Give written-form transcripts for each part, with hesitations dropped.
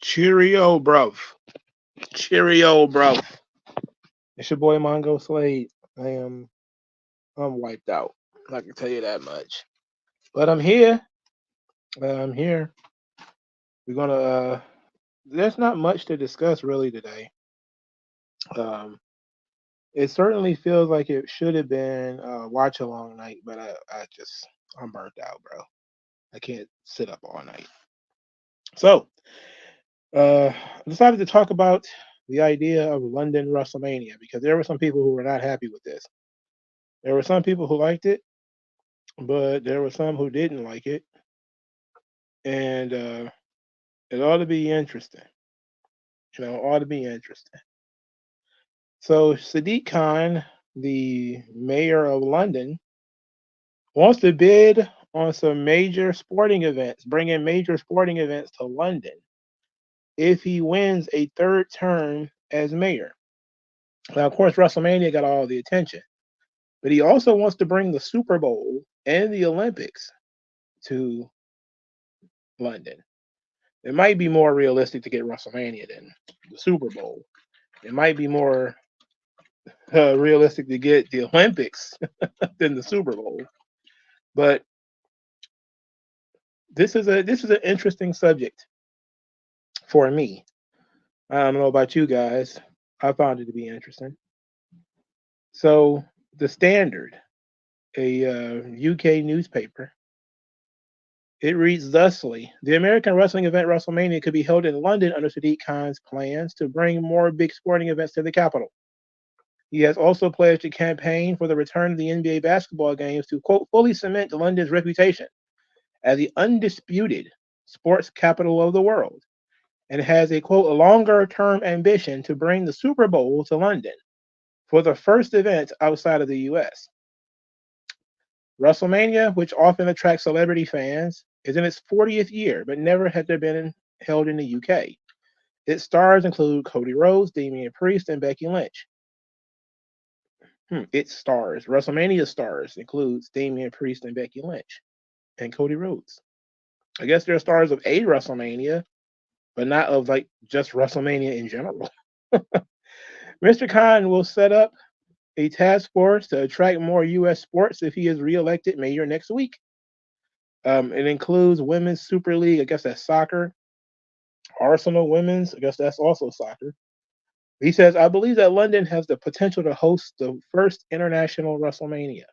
Cheerio, bruv. Cheerio, bruv. It's your boy MongoSlade. I'm wiped out. I can tell you that much. But I'm here. I'm here. We're gonna. There's not much to discuss really today. Um, it certainly feels like it should have been watch along night, but I'm burnt out, bro. I can't sit up all night. So, I decided to talk about the idea of London WrestleMania because there were some people who were not happy with this. There were some people who liked it, but there were some who didn't like it, and it ought to be interesting. Ought to be interesting. So Sadiq Khan, the mayor of London, wants to bid on some major sporting events, bring in major sporting events to London if he wins a third term as mayor. Now, of course, WrestleMania got all the attention, but he also wants to bring the Super Bowl and the Olympics to London. It might be more realistic to get WrestleMania than the Super Bowl. It might be more realistic to get the Olympics than the Super Bowl. But this is an interesting subject for me. I don't know about you guys. I found it to be interesting. So the Standard, a UK newspaper, it reads thusly: the American wrestling event WrestleMania could be held in London under Sadiq Khan's plans to bring more big sporting events to the capital. He has also pledged to campaign for the return of the NBA basketball games to, quote, fully cement London's reputation as the undisputed sports capital of the world, and has a, quote, longer term ambition to bring the Super Bowl to London for the first event outside of the US. WrestleMania, which often attracts celebrity fans, is in its 40th year, but never has there been held in the UK. Its stars include Cody Rhodes, Damian Priest, and Becky Lynch. Its stars, WrestleMania stars, includes Damian Priest and Becky Lynch and Cody Rhodes. I guess they're stars of a WrestleMania, but not of like just WrestleMania in general. Mr. Khan will set up a task force to attract more U.S. sports if he is reelected mayor next week. It includes Women's Super League, I guess that's soccer. Arsenal Women's, I guess that's also soccer. He says, I believe that London has the potential to host the first international WrestleMania.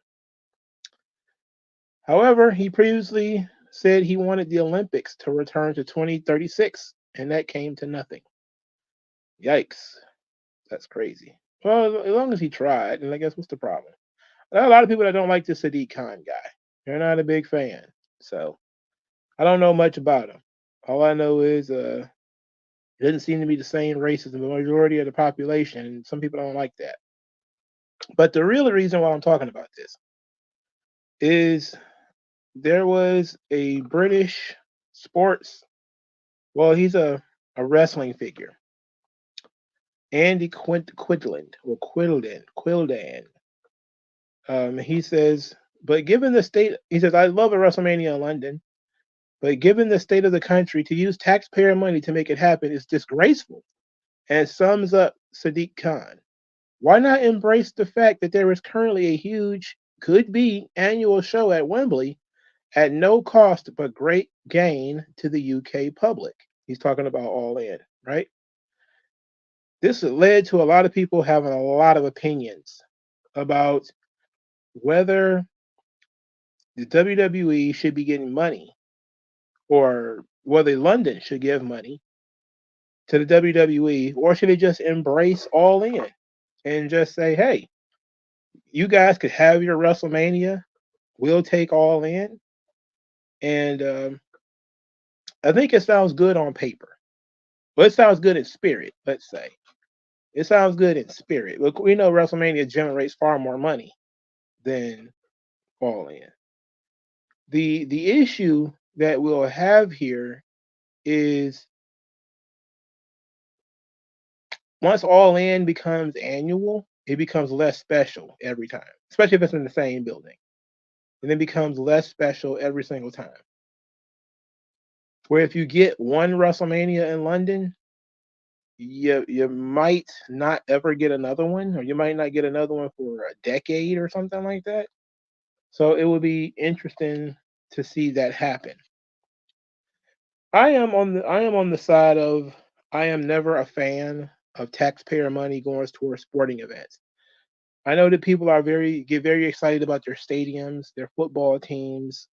However, he previously said he wanted the Olympics to return to 2036, and that came to nothing. Yikes. That's crazy. Well, as long as he tried, and I guess what's the problem? There are a lot of people that don't like the Sadiq Khan guy. They're not a big fan. So I don't know much about him. All I know is it doesn't seem to be the same race as the majority of the population. And some people don't like that. But the real reason why I'm talking about this is there was a British sports, well, he's a wrestling figure, Andy Quildan. He says, but given the state, he says, I love a WrestleMania in London, but given the state of the country, to use taxpayer money to make it happen is disgraceful and sums up Sadiq Khan. Why not embrace the fact that there is currently a huge, could be, annual show at Wembley at no cost but great gain to the UK public? He's talking about All In, right? This led to a lot of people having a lot of opinions about whether the WWE should be getting money or whether London should give money to the WWE, or should they just embrace All In and just say, hey, you guys could have your WrestleMania, we'll take All In. And I think it sounds good on paper. Well, it sounds good in spirit, let's say. It sounds good in spirit. But we know WrestleMania generates far more money than All In. The issue that we'll have here is once All In becomes annual, it becomes less special every time, especially if it's in the same building. And it becomes less special every single time. where if you get one WrestleMania in London, you might not ever get another one, or you might not get another one for a decade or something like that. So it would be interesting to see that happen. I am on the side of I am never a fan of taxpayer money going towards sporting events. I know that people are get very excited about their stadiums, their football teams,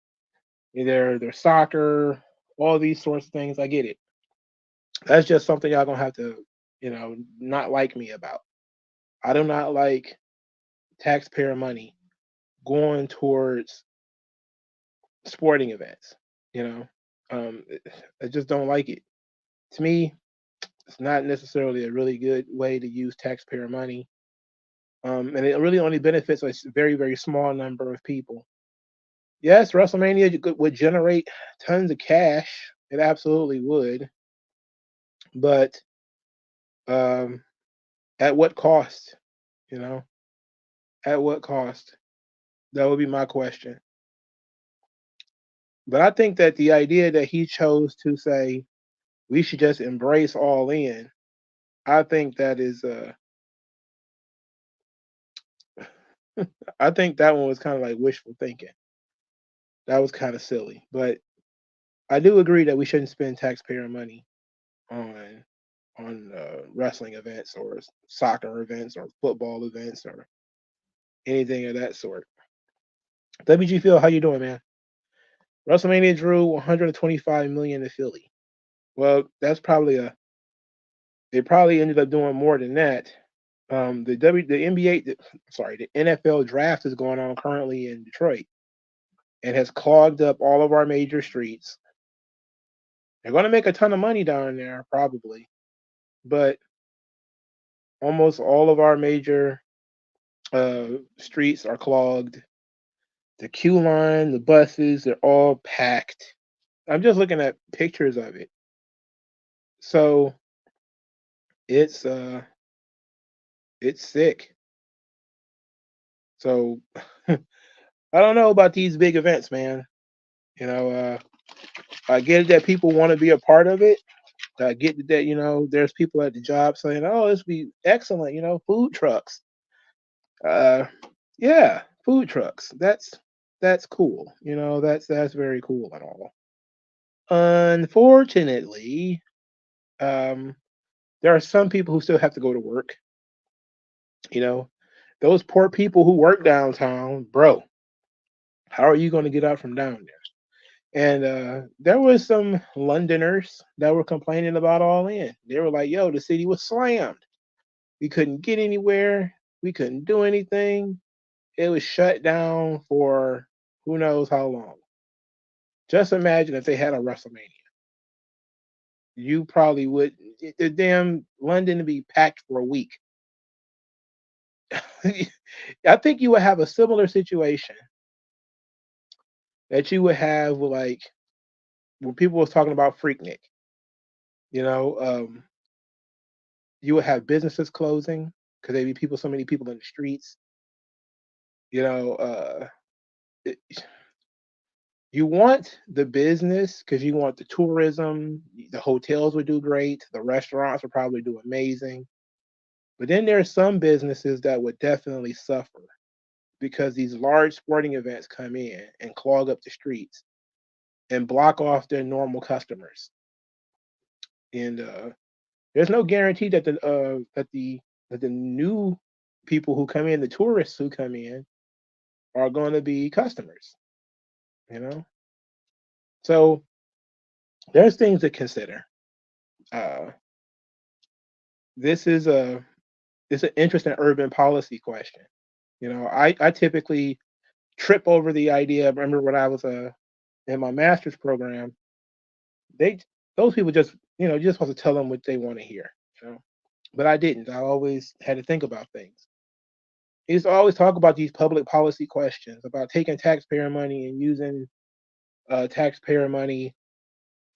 their soccer, all these sorts of things. I get it. That's just something y'all gonna have to, not like me about. I do not like taxpayer money going towards sporting events. You know, I just don't like it. To me, it's not necessarily a really good way to use taxpayer money, and it really only benefits a very very small number of people. Yes, WrestleMania would generate tons of cash. It absolutely would, but um, at what cost? You know, at what cost? That would be my question. But I think that the idea that he chose to say we should just embrace all in, I think that is I think that one was kind of like wishful thinking. That was kind of silly. But I do agree that we shouldn't spend taxpayer money on wrestling events or soccer events or football events or anything of that sort. WG Phil, how you doing, man? WrestleMania drew 125 million in Philly. Well, that's probably a. They probably ended up doing more than that. The NBA, sorry, the NFL draft is going on currently in Detroit and has clogged up all of our major streets. They're going to make a ton of money down there, probably, but almost all of our major streets are clogged. The queue line, the buses, they're all packed. I'm just looking at pictures of it. So it's uh it's sick. So I don't know about these big events, man. You know, I get it that people want to be a part of it. I get that, there's people at the job saying, "Oh, this would be excellent," food trucks. Uh yeah, food trucks. That's cool. That's very cool and all. Unfortunately, um there are some people who still have to go to work. You know, those poor people who work downtown, bro. How are you going to get out from down there? And there was some Londoners that were complaining about all in. They were like, "Yo, the city was slammed. We couldn't get anywhere. We couldn't do anything. It was shut down for who knows how long." Just imagine if they had a WrestleMania. You probably would. The damn London would be packed for a week. I think you would have a similar situation that you would have with, like, when people was talking about Freaknik. You know, you would have businesses closing because there'd be so many people in the streets. You know, it, you want the business because you want the tourism. The hotels would do great. The restaurants would probably do amazing. But then there's some businesses that would definitely suffer because these large sporting events come in and clog up the streets and block off their normal customers. And there's no guarantee that the new people who come in, the tourists who come in, are going to be customers. You know, so there's things to consider. Uh, this is a it's an interesting urban policy question. I typically trip over the idea. I remember when I was in my master's program, they those people just you're just supposed to tell them what they want to hear. You know, but I didn't. I always had to think about things. He used to always talk about these public policy questions about taking taxpayer money and using taxpayer money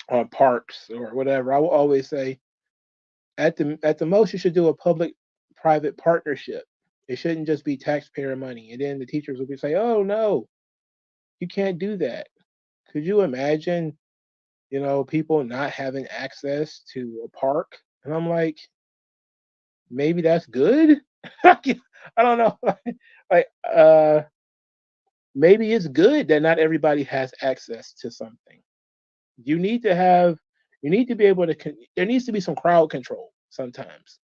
on parks or whatever. I will always say at the most you should do a public private partnership. It shouldn't just be taxpayer money. And then the teachers would be say, "Oh no, you can't do that." Could you imagine people not having access to a park. And I'm like, maybe that's good. I don't know. like, maybe it's good that not everybody has access to something. You need to have, you need to be able to, there needs to be some crowd control sometimes.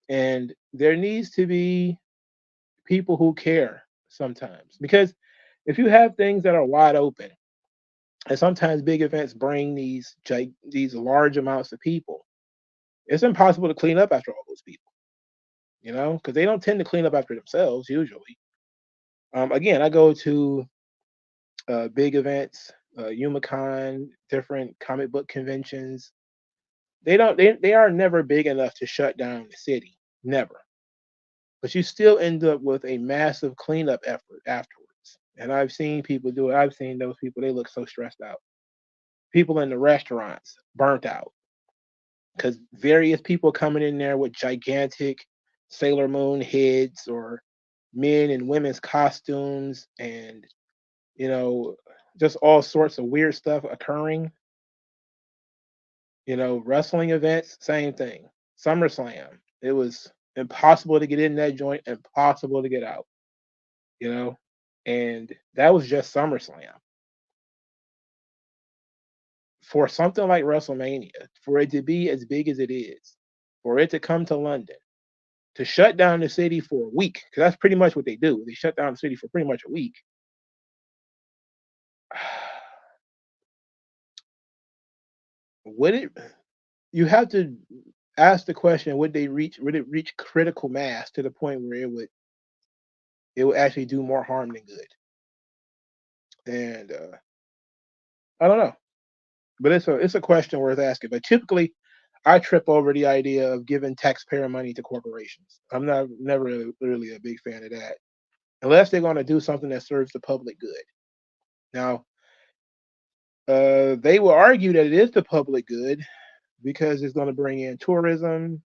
And there needs to be people who care sometimes. Because if you have things that are wide open, and sometimes big events bring these large amounts of people, it's impossible to clean up after all those people, because they don't tend to clean up after themselves usually. Again, I go to big events, UmaCon, different comic book conventions. They are never big enough to shut down the city, never. But you still end up with a massive cleanup effort afterwards. And I've seen people do it. I've seen those people, they look so stressed out. People in the restaurants burnt out because various people coming in there with gigantic Sailor Moon heads or men and women's costumes and, you know, just all sorts of weird stuff occurring. Wrestling events, same thing. SummerSlam, it was impossible to get in that joint, impossible to get out, you know? And that was just SummerSlam. For something like WrestleMania, for it to be as big as it is, for it to come to London, to shut down the city for a week, because that's pretty much what they do. They shut down the city for pretty much a week. Would it? You have to ask the question: Would they reach? Would it reach critical mass to the point where it would actually do more harm than good? And I don't know, but it's a question worth asking. But typically, I trip over the idea of giving taxpayer money to corporations. I'm not never really a big fan of that, unless they're going to do something that serves the public good. Now, they will argue that it is the public good because it's going to bring in tourism,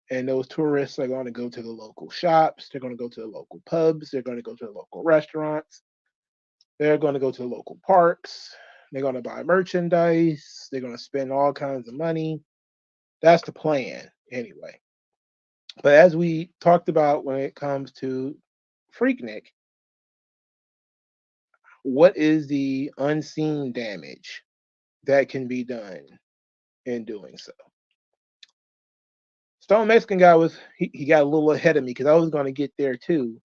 and those tourists are going to go to the local shops, they're going to go to the local pubs, they're going to go to the local restaurants, they're going to go to the local parks, they're going to buy merchandise, they're going to spend all kinds of money. That's the plan anyway. But as we talked about when it comes to Freaknik, what is the unseen damage that can be done in doing so? Stone Mexican guy he got a little ahead of me because I was going to get there too.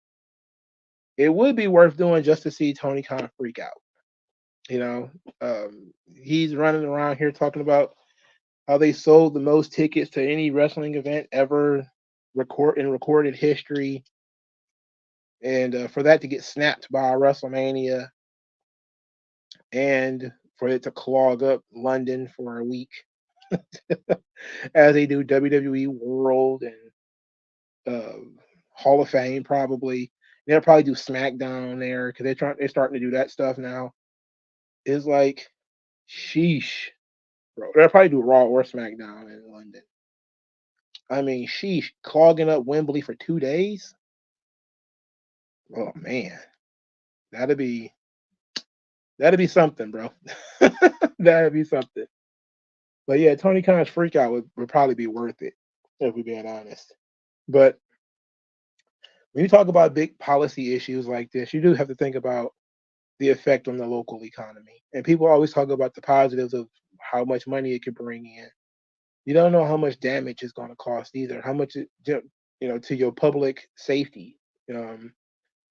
It would be worth doing just to see Tony Khan freak out. You know, he's running around here talking about how they sold the most tickets to any wrestling event ever in recorded history, and for that to get snapped by WrestleMania, and for it to clog up London for a week, as they do WWE World and Hall of Fame probably. They'll probably do SmackDown there because they're starting to do that stuff now. It's like, sheesh, bro. They'll probably do Raw or SmackDown in London. I mean, sheesh, clogging up Wembley for 2 days. Oh man, that'd be that'd be something, bro. That'd be something. But yeah, Tony Khan's freak out would probably be worth it if we're being honest. But when you talk about big policy issues like this, you do have to think about the effect on the local economy. And people always talk about the positives of how much money it could bring in. You don't know how much damage it's going to cost either. How much to your public safety. Um,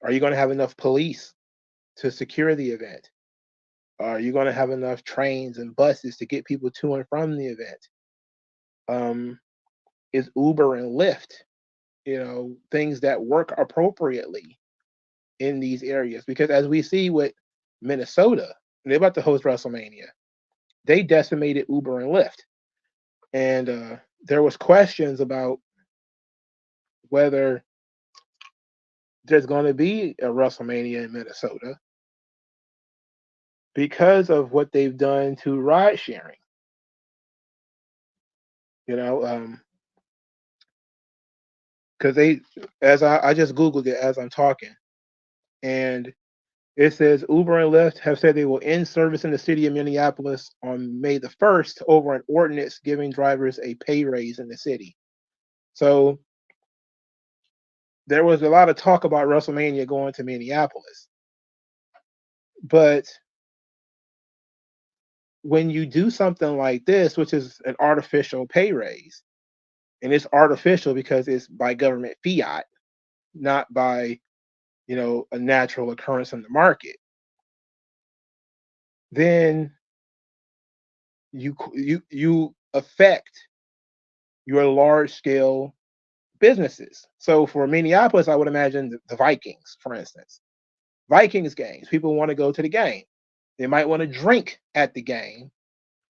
are you going to have enough police to secure the event? Are you going to have enough trains and buses to get people to and from the event? Um, is Uber and Lyft, things that work appropriately in these areas? Because as we see with Minnesota, they're about to host WrestleMania. They decimated Uber and Lyft, and there was questions about whether there's going to be a WrestleMania in Minnesota because of what they've done to ride sharing. You know, because I just googled it as I'm talking, and It says Uber and Lyft have said they will end service in the city of Minneapolis on May the 1st over an ordinance giving drivers a pay raise in the city. So there was a lot of talk about WrestleMania going to Minneapolis. But when you do something like this, which is an artificial pay raise, and it's artificial because it's by government fiat, not by, a natural occurrence in the market, then you affect your large scale businesses. So for Minneapolis, I would imagine the Vikings, for instance, Vikings games. People want to go to the game. They might want to drink at the game,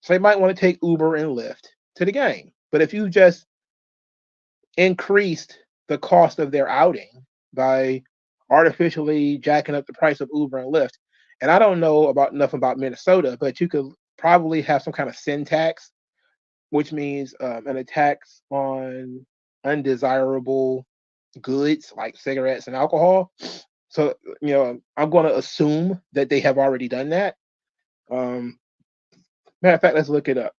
so they might want to take Uber and Lyft to the game. But if you just increased the cost of their outing by artificially jacking up the price of Uber and Lyft, and I don't know enough about Minnesota, but you could probably have some kind of sin tax, which means an tax on undesirable goods like cigarettes and alcohol. So, I'm going to assume that they have already done that. Matter of fact, let's look it up.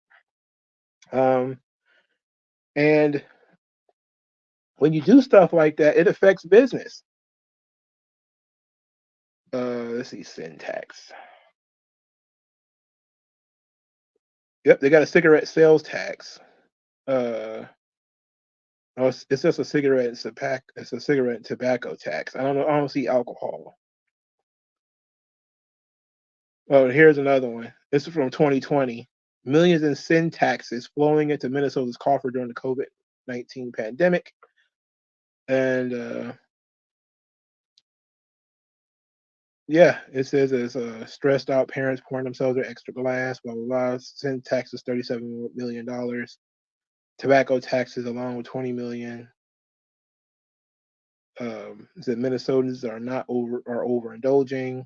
And when you do stuff like that, it affects business. Let's see, sin tax. Yep, they got a cigarette sales tax. Oh, it's just a cigarette and tobacco. It's a cigarette and tobacco tax. I don't know. I don't see alcohol. Oh, here's another one. This is from 2020. Millions in sin taxes flowing into Minnesota's coffer during the COVID-19 pandemic. And yeah, it says it's stressed out parents pouring themselves their extra glass, blah, blah, blah. Sin taxes, $37 million. Tobacco taxes along with 20 million. It said Minnesotans are overindulging.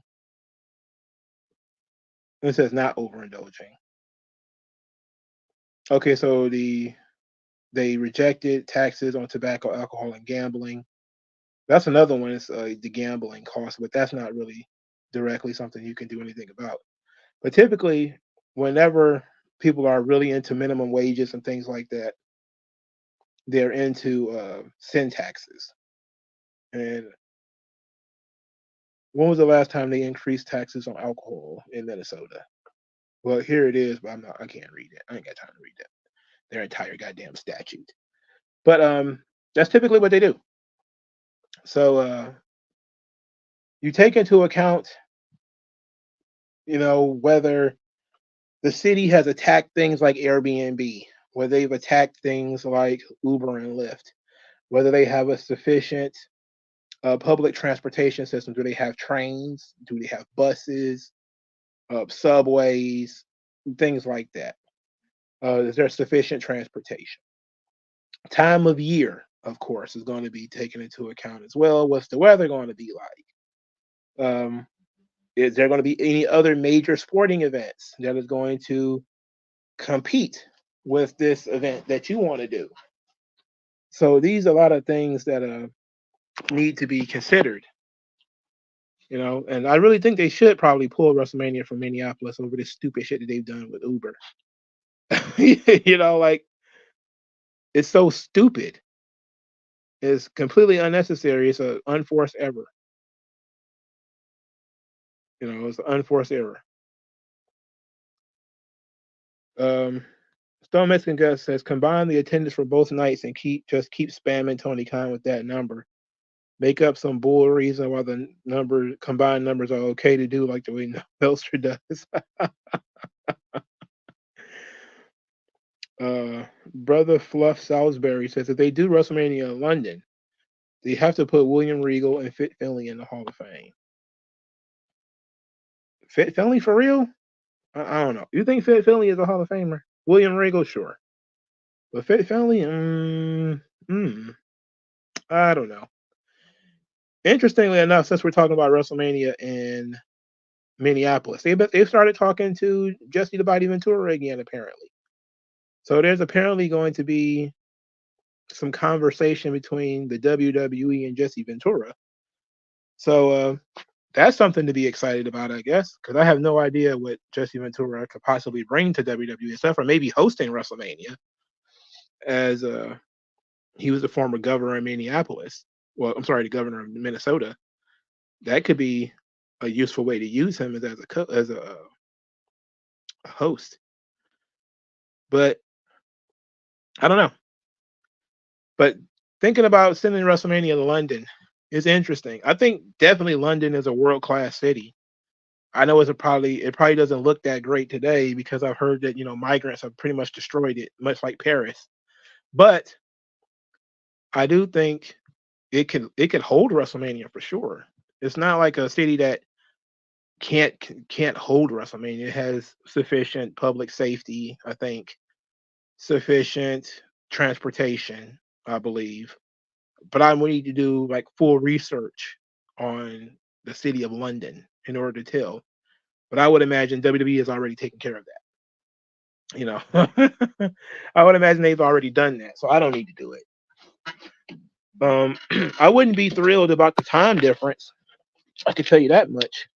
It says not overindulging. Okay, so they rejected taxes on tobacco, alcohol, and gambling. That's another one. It's the gambling cost, but that's not really directly something you can do anything about. But typically, whenever people are really into minimum wages and things like that, they're into sin taxes. And when was the last time they increased taxes on alcohol in Minnesota? Well, here it is, but I can't read it. I ain't got time to read that. Their entire goddamn statute. But that's typically what they do. So you take into account, whether the city has attacked things like Airbnb, whether they've attacked things like Uber and Lyft, whether they have a sufficient public transportation system. Do they have trains? Do they have buses, subways, things like that? Is there sufficient transportation? Time of year, of course, is going to be taken into account as well. What's the weather going to be like? Is there going to be any other major sporting events that is going to compete with this event that you want to do? So these are a lot of things that need to be considered, and I really think they should probably pull WrestleMania from Minneapolis over this stupid shit that they've done with Uber. Like, it's so stupid. It's completely unnecessary. It's an unforced error. It's an unforced error. Stone Mexican Gus says combine the attendance for both nights and keep spamming Tony Khan with that number. Make up some bull reason why the combined numbers are okay to do, like the way Meltzer does. Brother Fluff Salisbury says if they do WrestleMania in London, they have to put William Regal and Fit Finley in the Hall of Fame. Fit Finley for real? I don't know. You think Fit Finley is a Hall of Famer? William Regal, sure. But Fit Finley, I don't know. Interestingly enough, since we're talking about WrestleMania in Minneapolis, they've started talking to Jesse the Body Ventura again, apparently. So there's apparently going to be some conversation between the WWE and Jesse Ventura. So that's something to be excited about, I guess, because I have no idea what Jesse Ventura could possibly bring to WWE, except for maybe hosting WrestleMania, as he was the former governor of Minneapolis. Well, I'm sorry, the governor of Minnesota. That could be a useful way to use him as a host. But I don't know. But thinking about sending WrestleMania to London is interesting. I think definitely London is a world class city. I know it probably doesn't look that great today because I've heard that migrants have pretty much destroyed it, much like Paris. But I do think it could hold WrestleMania for sure. It's not like a city that can't hold WrestleMania. It has sufficient public safety, I think, sufficient transportation, I believe. But I would need to do like full research on the city of London in order to tell. But I would imagine WWE is already taking care of that. I would imagine they've already done that, so I don't need to do it. I wouldn't be thrilled about the time difference. I can tell you that much.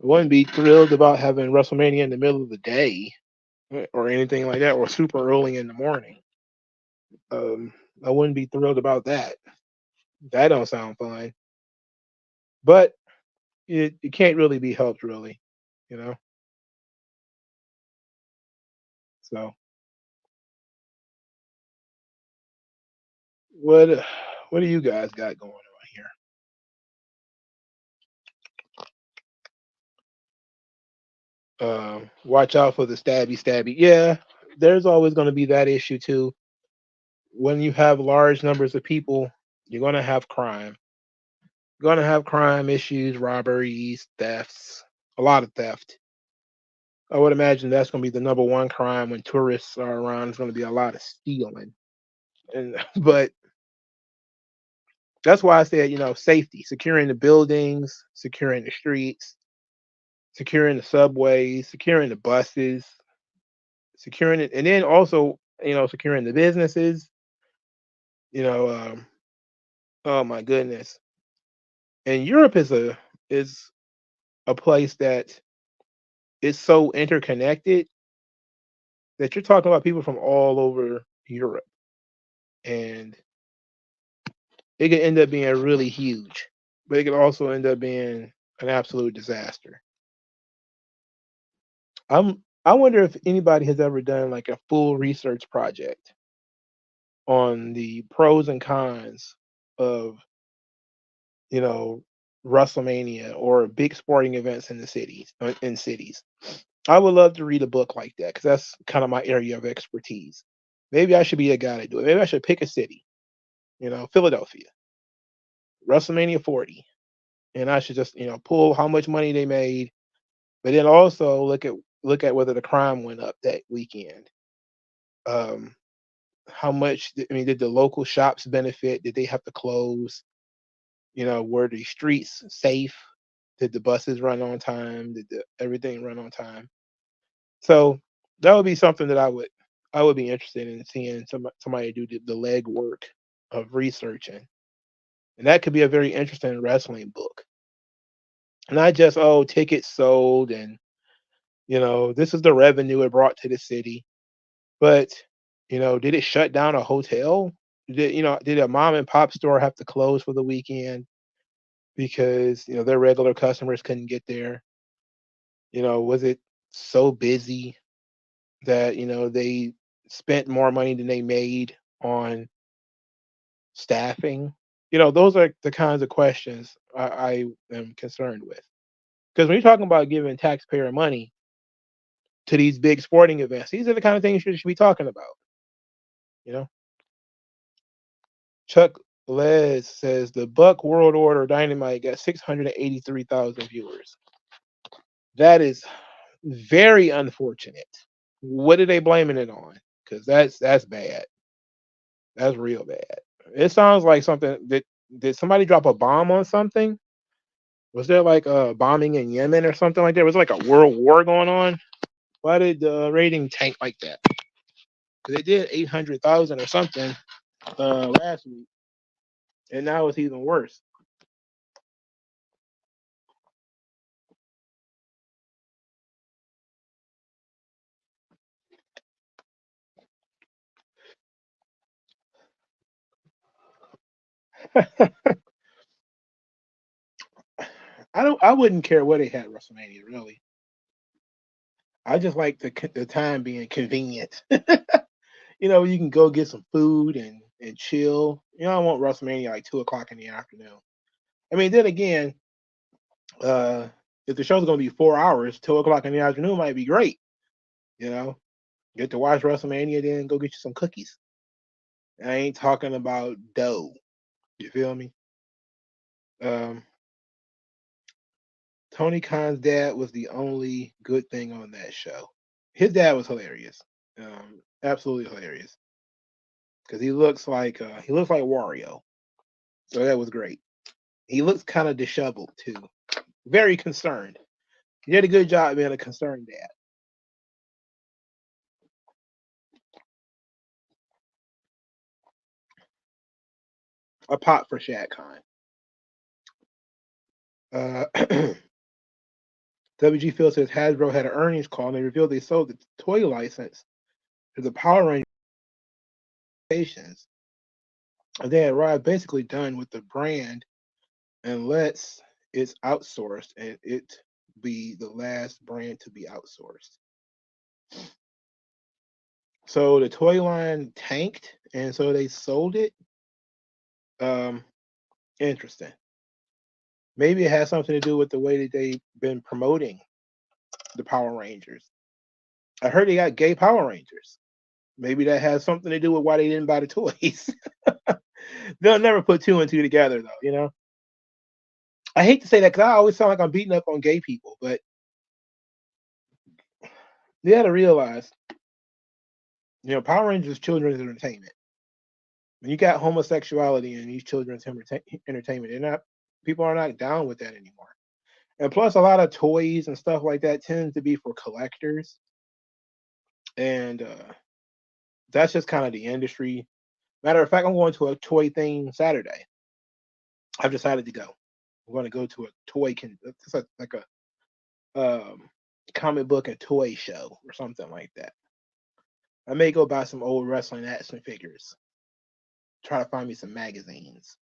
I wouldn't be thrilled about having WrestleMania in the middle of the day or anything like that, or super early in the morning. Um, I wouldn't be thrilled about that. That don't sound fun. But it can't really be helped, really. You know. So what what do you guys got going on here? Watch out for the stabby stabby. Yeah, there's always going to be that issue too. When you have large numbers of people, you're going to have crime. You're going to have crime issues, robberies, thefts, a lot of theft. I would imagine that's going to be the number one crime when tourists are around. It's going to be a lot of stealing, and but that's why I said safety, securing the buildings, securing the streets, securing the subways, securing the buses, securing it, and then also securing the businesses. You know, oh my goodness, and Europe is a place that is so interconnected that you're talking about people from all over Europe, and it could end up being really huge, but it could also end up being an absolute disaster. I wonder if anybody has ever done like a full research project on the pros and cons of you know WrestleMania or big sporting events in the cities. I would love to read a book like that because that's kind of my area of expertise. Maybe I should be a guy to do it. Maybe I should pick a city, Philadelphia, WrestleMania 40, and I should just pull how much money they made, but then also look at whether the crime went up that weekend. Um, how much? I mean, did the local shops benefit? Did they have to close? Were the streets safe? Did the buses run on time? Did everything run on time? So that would be something that I would be interested in seeing somebody do the leg work of researching, and that could be a very interesting wrestling book. Not just tickets sold and this is the revenue it brought to the city, but did it shut down a hotel? Did a mom and pop store have to close for the weekend because their regular customers couldn't get there? Was it so busy that they spent more money than they made on staffing? Those are the kinds of questions I am concerned with. Because when you're talking about giving taxpayer money to these big sporting events, these are the kind of things you should be talking about. You know, Chuck Les says the Buck World Order Dynamite got 683,000 viewers. That is very unfortunate. What are they blaming it on? Because that's bad. That's real bad. It sounds like something that did somebody drop a bomb on something? Was there like a bombing in Yemen or something like that? Was like a world war going on? Why did the rating tank like that? 'Cause they did 800,000 or something last week, and now it's even worse. I wouldn't care what they had at WrestleMania, really. I just like the time being convenient. You can go get some food and chill. I want WrestleMania like 2 o'clock in the afternoon. I mean, then again, uh, if the show's gonna be 4 hours, 2 o'clock in the afternoon might be great. You know, get to watch WrestleMania, then go get you some cookies. I ain't talking about dough. You feel me? Um, Tony Khan's dad was the only good thing on that show. His dad was hilarious, absolutely hilarious, because he looks like Wario, so that was great. He looks kind of disheveled too, very concerned. He did a good job being a concerned dad. A pop for Shad Khan. Uh, WG Phil says Hasbro had an earnings call and they revealed they sold the toy license to the Power Rangers stations. And they had basically done with the brand unless it's outsourced, and it be the last brand to be outsourced. So the toy line tanked, and so they sold it. Um, Interesting. Maybe it has something to do with the way that they've been promoting the Power Rangers. I heard they got gay Power Rangers. Maybe that has something to do with why they didn't buy the toys. They'll never put two and two together, though. I hate to say that because I always sound like I'm beating up on gay people, but you got to realize, Power Rangers is children's entertainment. When you got homosexuality in these children's entertainment, people are not down with that anymore. And plus, a lot of toys and stuff like that tends to be for collectors, and that's just kind of the industry. Matter of fact, I'm going to a toy thing Saturday. I've decided to go. I'm going to go to a it's like a comic book and toy show or something like that. I may go buy some old wrestling action figures. Try to find me some magazines,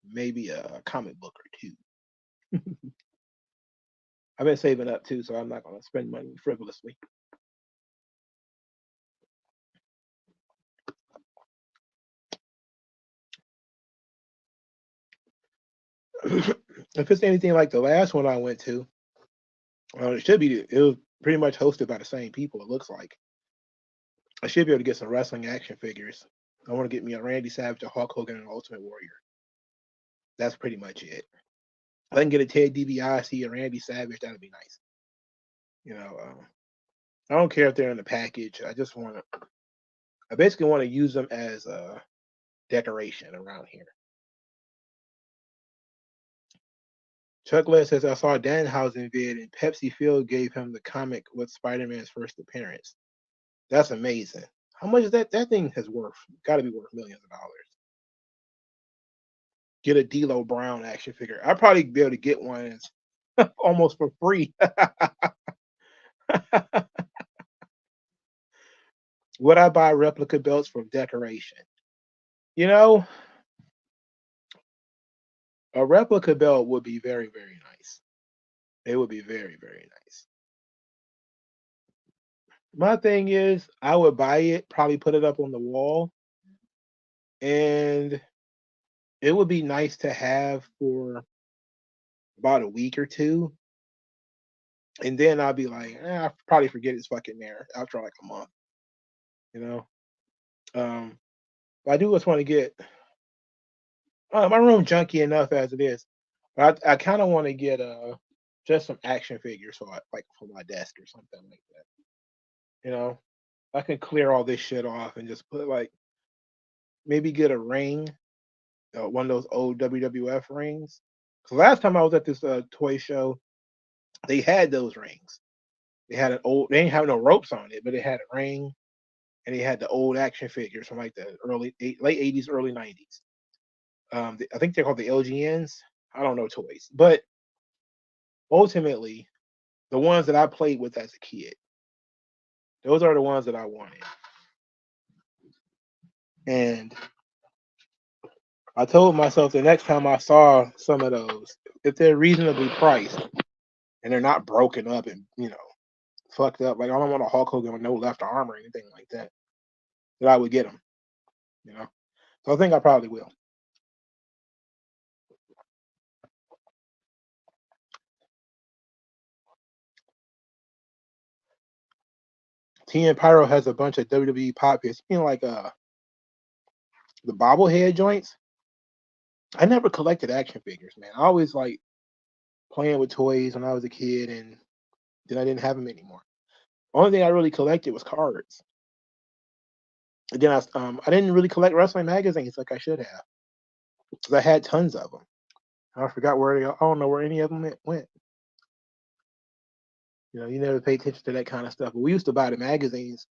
maybe a comic book or two. I've been saving up too, so I'm not going to spend money frivolously. If it's anything like the last one I went to, it should be. It was pretty much hosted by the same people. It looks like I should be able to get some wrestling action figures. I want to get me a Randy Savage, a Hulk Hogan, and an Ultimate Warrior. That's pretty much it. If I can get a Ted DiBiase, a Randy Savage, that'd be nice. I don't care if they're in the package. I basically want to use them as a decoration around here. Chuck Les says, I saw a Danhausen vid and Pepsi Field gave him the comic with Spider-Man's first appearance. That's amazing. How much is that? That thing has got to be worth millions of dollars. Get a D'Lo Brown action figure. I'd probably be able to get one almost for free. Would I buy replica belts for decoration? You know, a replica belt would be very, very nice. It would be very, very nice. My thing is, I would buy it, probably put it up on the wall, and it would be nice to have for about a week or two. And then I'll be like, I'll probably forget it's fucking there after like a month, you know? But I do just want to get my room junky enough as it is. But I kind of want to get just some action figures for like for my desk or something like that. You know, I can clear all this shit off and just put like maybe get a ring, one of those old WWF rings. Because last time I was at this toy show, they had those rings. They didn't have no ropes on it, but it had a ring, and they had the old action figures from like the late 80s, early 90s. I think they're called the LGNs. I don't know toys, but ultimately, the ones that I played with as a kid, those are the ones that I wanted. And I told myself the next time I saw some of those, if they're reasonably priced and they're not broken up and fucked up, like I don't want a Hulk Hogan with no left arm or anything like that, that I would get them. You know, so I think I probably will. T and Pyro has a bunch of WWE pop hits. Like the bobblehead joints. I never collected action figures, man. I always like playing with toys when I was a kid, and then I didn't have them anymore. Only thing I really collected was cards. Again, I didn't really collect wrestling magazines like I should have, because I had tons of them. I forgot where I don't know where any of them went. You never pay attention to that kind of stuff. But we used to buy the magazines.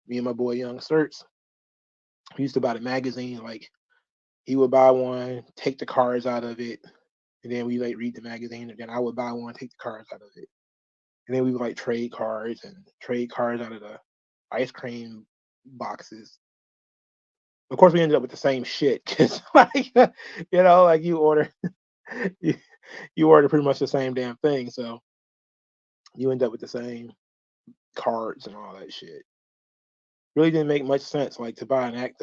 Me and my boy Young Certs. We used to buy the magazine. Like he would buy one, take the cards out of it, and then we like read the magazine. And then I would buy one, take the cards out of it, and then we would like trade cards out of the ice cream boxes. Of course, we ended up with the same shit because, like, like you order, you, you order pretty much the same damn thing, so you end up with the same cards and all that shit. Really didn't make much sense, like to buy, an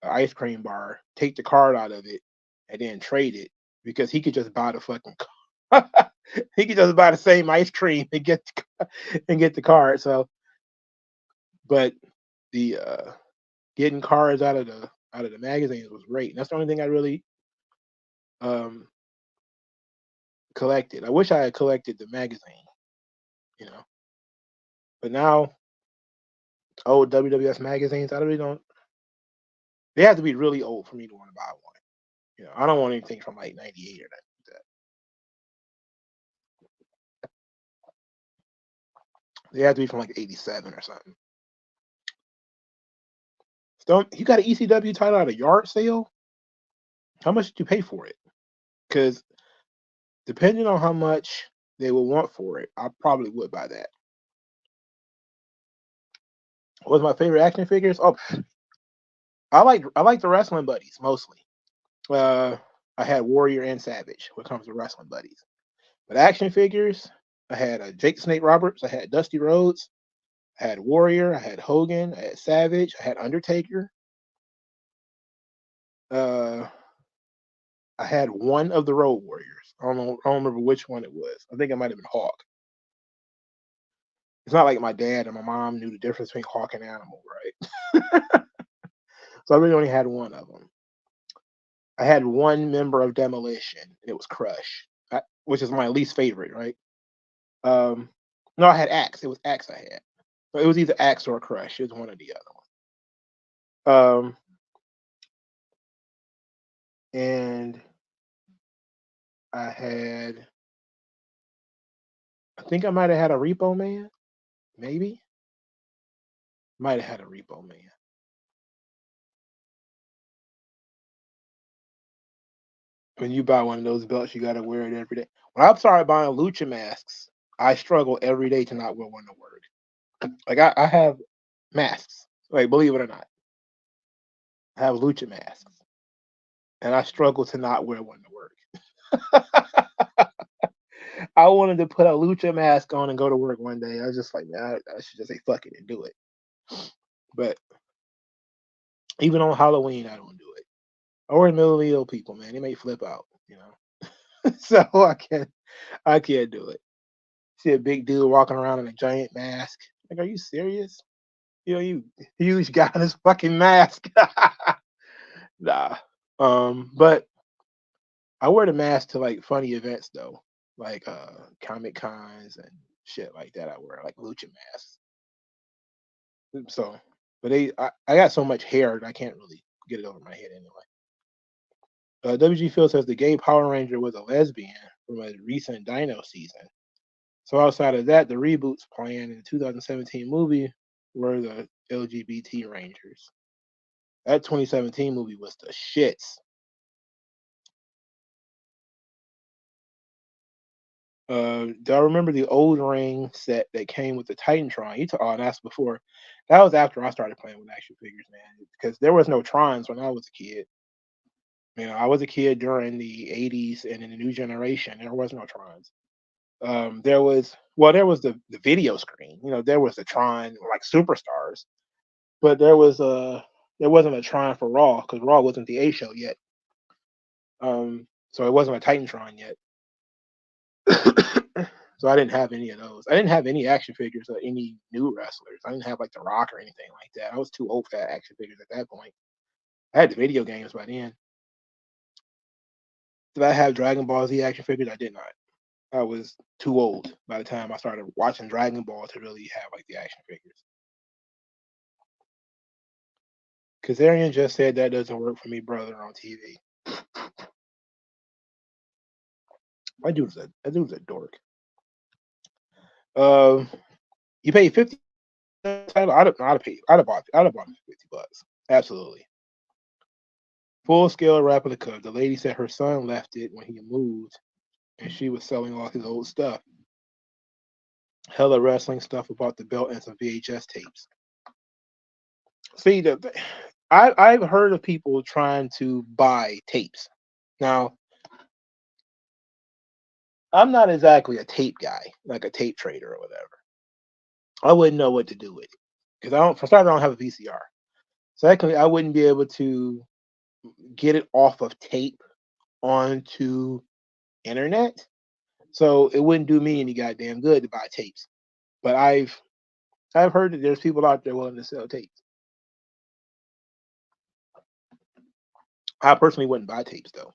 ice cream bar, take the card out of it, and then trade it because he could just buy the fucking. He could just buy the same ice cream and get the card. So, but the getting cards out of the magazines was great. And that's the only thing I really um collected. I wish I had collected the magazine, you know. But now old WWF magazines, I really don't. They have to be really old for me to want to buy one. I don't want anything from like '98 or nothing like that. They have to be from like '87 or something. Don't you got an ECW title at a yard sale? How much did you pay for it? Because depending on how much they will want for it, I probably would buy that. What's my favorite action figures? Oh, I like the wrestling buddies mostly. Uh, I had Warrior and Savage when it comes to wrestling buddies. But action figures, I had Jake Snake Roberts, I had Dusty Rhodes, I had Warrior, I had Hogan, I had Savage, I had Undertaker. Uh, I had one of the Road Warriors. I don't know. I don't remember which one it was. I think it might have been Hawk. It's not like my dad and my mom knew the difference between Hawk and Animal, right? So I really only had one of them. I had one member of Demolition, and it was Crush, which is my least favorite, right? Um, no, I had Axe. It was Axe I had. So it was either Axe or Crush. It was one or the other one. And I had, I think I might have had a Repo Man, maybe. Might have had a Repo Man. When you buy one of those belts, you gotta wear it every day. When I started buying lucha masks, I struggle every day to not wear one to work. Like I have masks. Like believe it or not, I have lucha masks, and I struggle to not wear one to work. I wanted to put a lucha mask on and go to work one day. I was just like, man, I should just say fuck it and do it. But even on Halloween, I don't do it. Or mentally ill people, man, they may flip out. So I can't do it. See a big dude walking around in a giant mask. Like, are you serious? You huge guy in this fucking mask. Nah. But I wear the mask to like funny events though, like comic cons and shit like that. I wear like lucha masks. So, but I got so much hair that I can't really get it over my head anyway. WG Phil says the gay Power Ranger was a lesbian from a recent Dino season. So outside of that, the reboots planned in the 2017 movie were the LGBT Rangers. That 2017 movie was the shits. Do I remember the old ring set that came with the Titantron? That's before. That was after I started playing with action figures, man. Because there was no Trons when I was a kid. I was a kid during the '80s, and in the new generation, there was no Trons. There was the video screen. There was the Tron like Superstars, but there wasn't a Tron for Raw because Raw wasn't the A show yet. So it wasn't a Titantron yet. So I didn't have any of those. I didn't have any action figures of any new wrestlers. I didn't have like The Rock or anything like that. I was too old for action figures at that point. I had the video games by then. Did I have Dragon Ball Z action figures? I did not. I was too old by the time I started watching Dragon Ball to really have like the action figures. Kazarian just said that doesn't work for me, brother, on TV. That dude's a dork. You pay 50 title. I'd have bought $50. Absolutely. Full scale replica. The lady said her son left it when he moved, and she was selling all his old stuff. Hella wrestling stuff about the belt and some VHS tapes. See, I've heard of people trying to buy tapes. Now, I'm not exactly a tape guy, like a tape trader or whatever. I wouldn't know what to do with it because for starters, I don't have a VCR. Secondly, I wouldn't be able to get it off of tape onto internet, so it wouldn't do me any goddamn good to buy tapes. But I've heard that there's people out there willing to sell tapes. I personally wouldn't buy tapes though,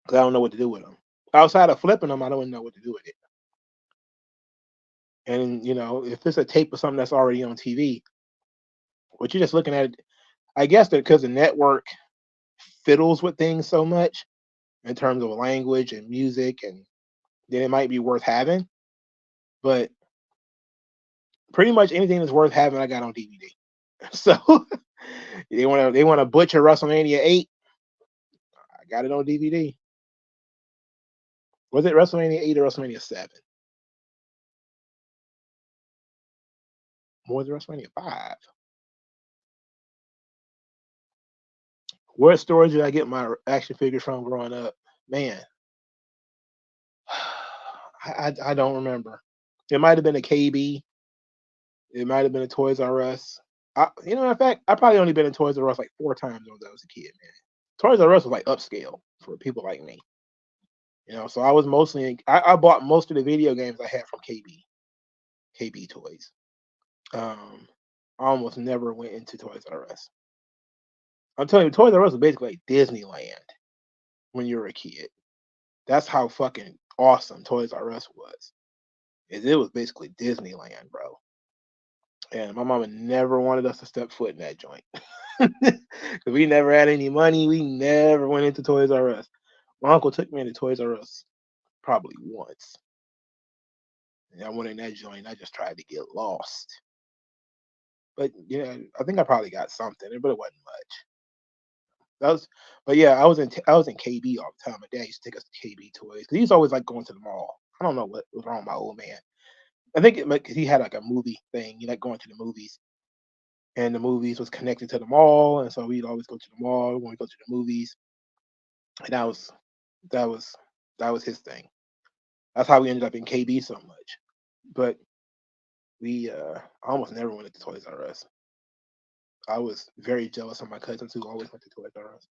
because I don't know what to do with them. Outside of flipping them, I don't know what to do with it. And if it's a tape of something that's already on TV, what you're just looking at, I guess that because the network fiddles with things so much in terms of language and music, and then it might be worth having. But pretty much anything that's worth having, I got on DVD. So they want to butcher WrestleMania 8. I got it on DVD. Was it WrestleMania 8 or WrestleMania 7? More than WrestleMania 5. What stores did I get my action figures from growing up? Man, I don't remember. It might have been a KB. It might have been a Toys R Us. In fact, I probably only been in Toys R Us like 4 times when I was a kid, man. Toys R Us was like upscale for people like me. So I was mostly I bought most of the video games I had from KB Toys. I almost never went into Toys R Us. I'm telling you, Toys R Us was basically like Disneyland when you were a kid. That's how fucking awesome Toys R Us was. It was basically Disneyland, bro. And my mama never wanted us to step foot in that joint. Because we never had any money. We never went into Toys R Us. My uncle took me into Toys R Us probably once. And I went in that joint. I just tried to get lost. But I think I probably got something, but it wasn't much. I was in KB all the time. My dad used to take us to KB Toys because he's always like going to the mall. I don't know what was wrong with my old man. I think because he had like a movie thing. He liked going to the movies, and the movies was connected to the mall, and so we'd always go to the mall when we go to the movies. And that was his thing. That's how we ended up in KB so much. But we almost never went to Toys R Us. I was very jealous of my cousins who always went to Toys R Us.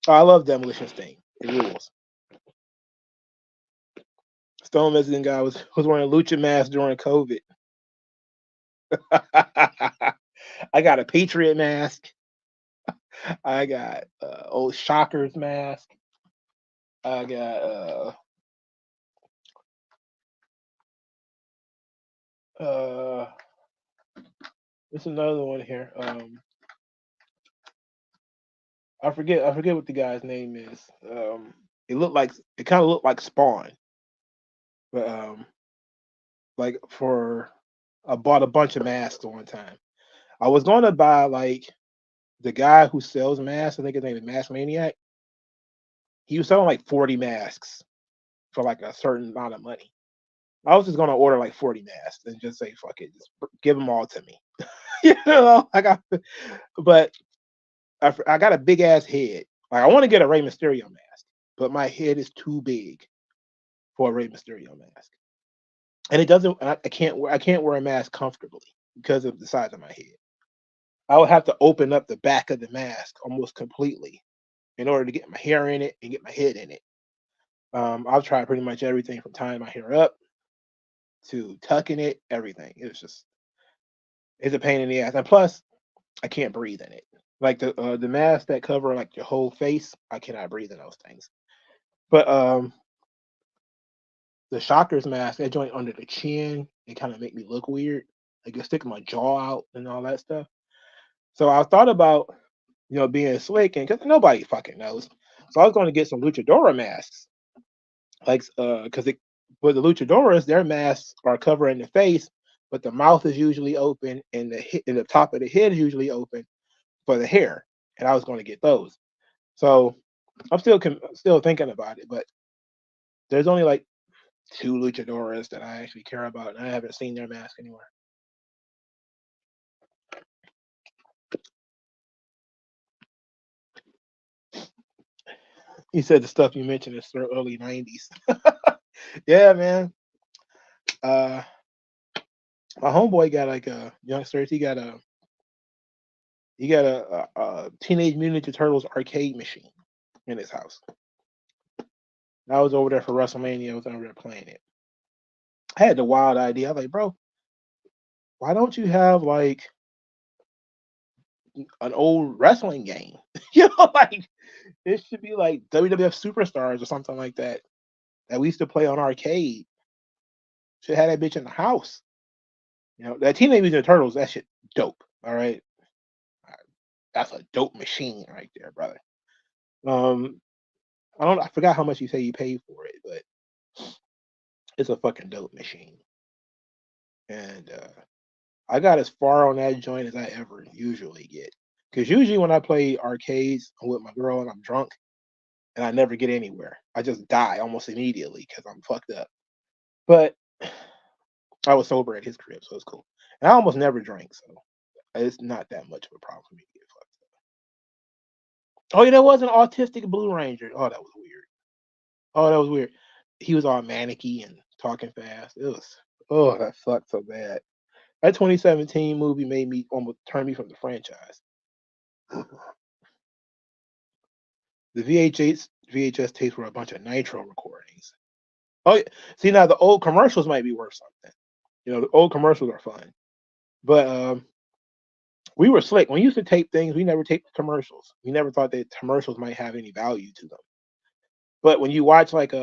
I love Demolition Stain. It rules. Stone Mexican guy was wearing a lucha mask during COVID. I got a Patriot mask. I got old Shockers mask. I got there's another one here. I forget what the guy's name is. It kind of looked like Spawn, but like I bought a bunch of masks one time. I was going to buy like the guy who sells masks. I think his name is Mask Maniac. He was selling like 40 masks for like a certain amount of money. I was just going to order like 40 masks and just say fuck it, just give them all to me. But I got a big ass head. Like I want to get a Rey Mysterio mask, but my head is too big for a Rey Mysterio mask, and it doesn't. I can't wear a mask comfortably because of the size of my head. I would have to open up the back of the mask almost completely in order to get my hair in it and get my head in it. I've tried pretty much everything from tying my hair up to tucking it, everything. It's a pain in the ass, and plus I can't breathe in it. Like the masks that cover like your whole face, I cannot breathe in those things. But the Shockers mask, that joint under the chin, it kind of make me look weird. Like it stick my jaw out and all that stuff. So I thought about being slick, and because nobody fucking knows, so I was going to get some luchadora masks, like because with the luchadoras, their masks are covering the face, but the mouth is usually open and and the top of the head is usually open for the hair, and I was going to get those. So I'm still thinking about it, but there's only like two luchadoras that I actually care about, and I haven't seen their mask anywhere. He said the stuff you mentioned is the early '90s. Yeah, man. Uh, my homeboy got like a youngsters. He got a Teenage Mutant Ninja Turtles arcade machine in his house. I was over there for WrestleMania. I was over there playing it. I had the wild idea. I was like, bro, why don't you have like an old wrestling game? Like it should be like WWF Superstars or something like that that we used to play on arcade. Should have that bitch in the house. That Teenage Mutant Ninja Turtles, that shit dope. All right, that's a dope machine right there, brother. Um, I forgot how much you say you paid for it, but it's a fucking dope machine. And I got as far on that joint as I ever usually get. Because usually when I play arcades, I'm with my girl and I'm drunk and I never get anywhere. I just die almost immediately because I'm fucked up. But I was sober at his crib, so it's cool. And I almost never drink, so it's not that much of a problem for me to get fucked up. Oh, yeah, there was an autistic Blue Ranger. Oh, that was weird. Oh, that was weird. He was all manicky and talking fast. That sucked so bad. That 2017 movie made me almost turn me from the franchise. The VHS tapes were a bunch of Nitro recordings. Oh, yeah. See, now the old commercials might be worth something. The old commercials are fun, but we were slick. When we used to tape things, we never taped commercials. We never thought that commercials might have any value to them. But when you watch like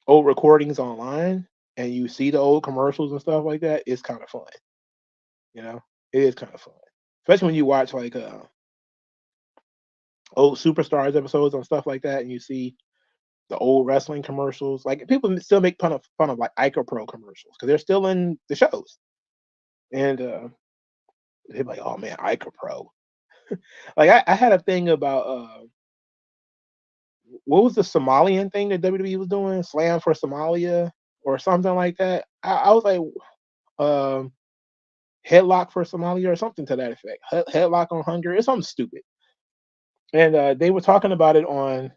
old recordings online and you see the old commercials and stuff like that, it's kind of fun. It is kind of fun, especially when you watch like old Superstars episodes and stuff like that, and you see the old wrestling commercials. Like people still make fun of like Ica Pro commercials because they're still in the shows, and they're like, "Oh man, Ica Pro." Like I had a thing about what was the Somalian thing that WWE was doing, Slam for Somalia or something like that. I was like, um, Headlock for Somalia or something to that effect. Headlock on Hungary or something stupid. And they were talking about it on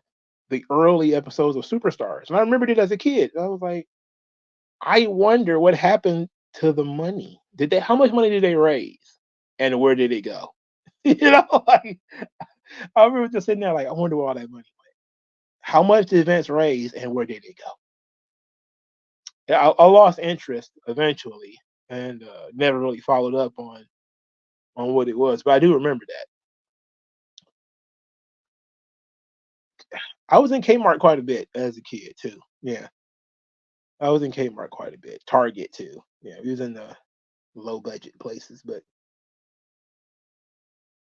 the early episodes of Superstars, and I remembered it as a kid. I was like, I wonder what happened to the money. How much money did they raise, and where did it go? Like I remember just sitting there like, I wonder where all that money went. How much did events raise, and where did it go? Yeah, I lost interest eventually, and never really followed up on what it was, but I do remember that. I was in Kmart quite a bit as a kid too. Yeah, I was in Kmart quite a bit. Target too. Yeah, we was in the low budget places, but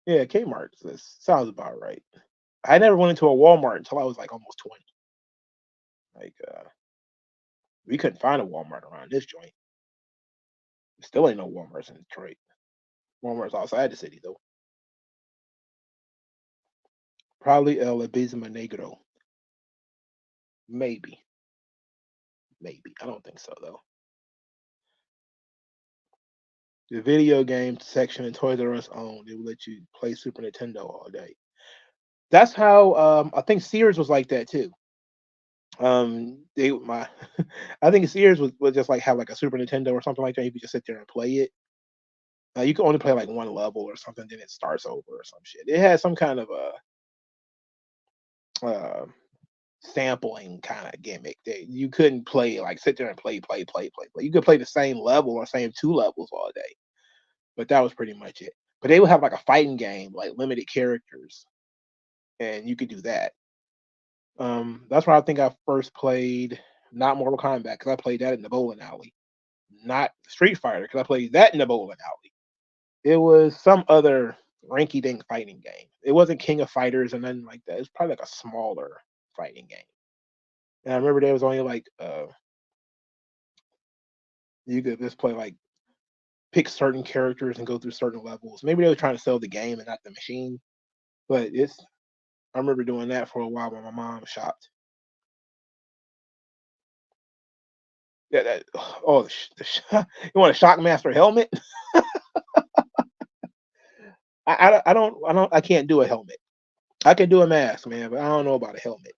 yeah, Kmart sounds about right. I never went into a Walmart until I was like almost 20. Like we couldn't find a Walmart around this joint. Still ain't no Walmarts in Detroit. Walmart's outside the city though. Probably El Abisma Negro. Maybe. Maybe. I don't think so though. the video game section in Toys R Us owned. It would let you play Super Nintendo all day. That's how I think Sears was like that too. They my I think Sears was just like have like a Super Nintendo or something like that. You could just sit there and play it. You can only play like one level or something, then it starts over or some shit. It had some kind of a sampling kind of gimmick that you couldn't play like sit there and play. You could play the same level or same two levels all day, but that was pretty much it. But they would have like a fighting game, like limited characters, and you could do that. That's where I think I first played not Mortal Kombat because I played that in the bowling alley, not Street Fighter because I played that in the bowling alley. It was some other ranky dink fighting game. It wasn't King of Fighters or nothing like that. It was probably like a smaller fighting game. And I remember there was only like you could just play like pick certain characters and go through certain levels. Maybe they were trying to sell the game and not the machine. But it's I remember doing that for a while when my mom shopped. Yeah, that oh you want a Shockmaster helmet? I can't do a helmet. I can do a mask, man, but I don't know about a helmet.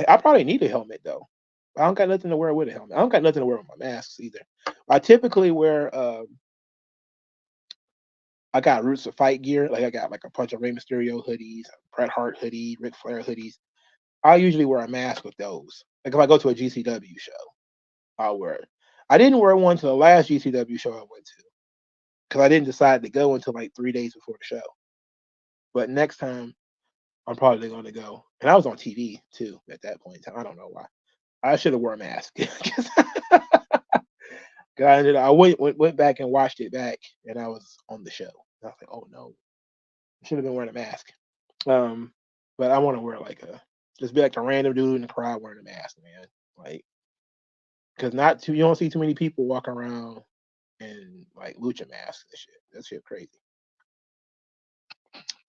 I probably need a helmet though. I don't got nothing to wear with a helmet. I don't got nothing to wear with my masks either. I typically wear I got Roots of Fight gear. Like I got like a bunch of Rey Mysterio hoodies, Bret Hart hoodie, Ric Flair hoodies. I usually wear a mask with those. Like if I go to a GCW show, I'll wear it. I didn't wear one to the last GCW show I went to because I didn't decide to go until like 3 days before the show. But next time I'm probably going to go. And I was on TV too at that point in time. I don't know why. I should have worn a mask. I went back and watched it back, and I was on the show. And I was like, oh no, I should have been wearing a mask. Um, but I want to wear like a just be like a random dude in the crowd wearing a mask, man. Like, because you don't see too many people walking around in like lucha masks and shit. That shit crazy.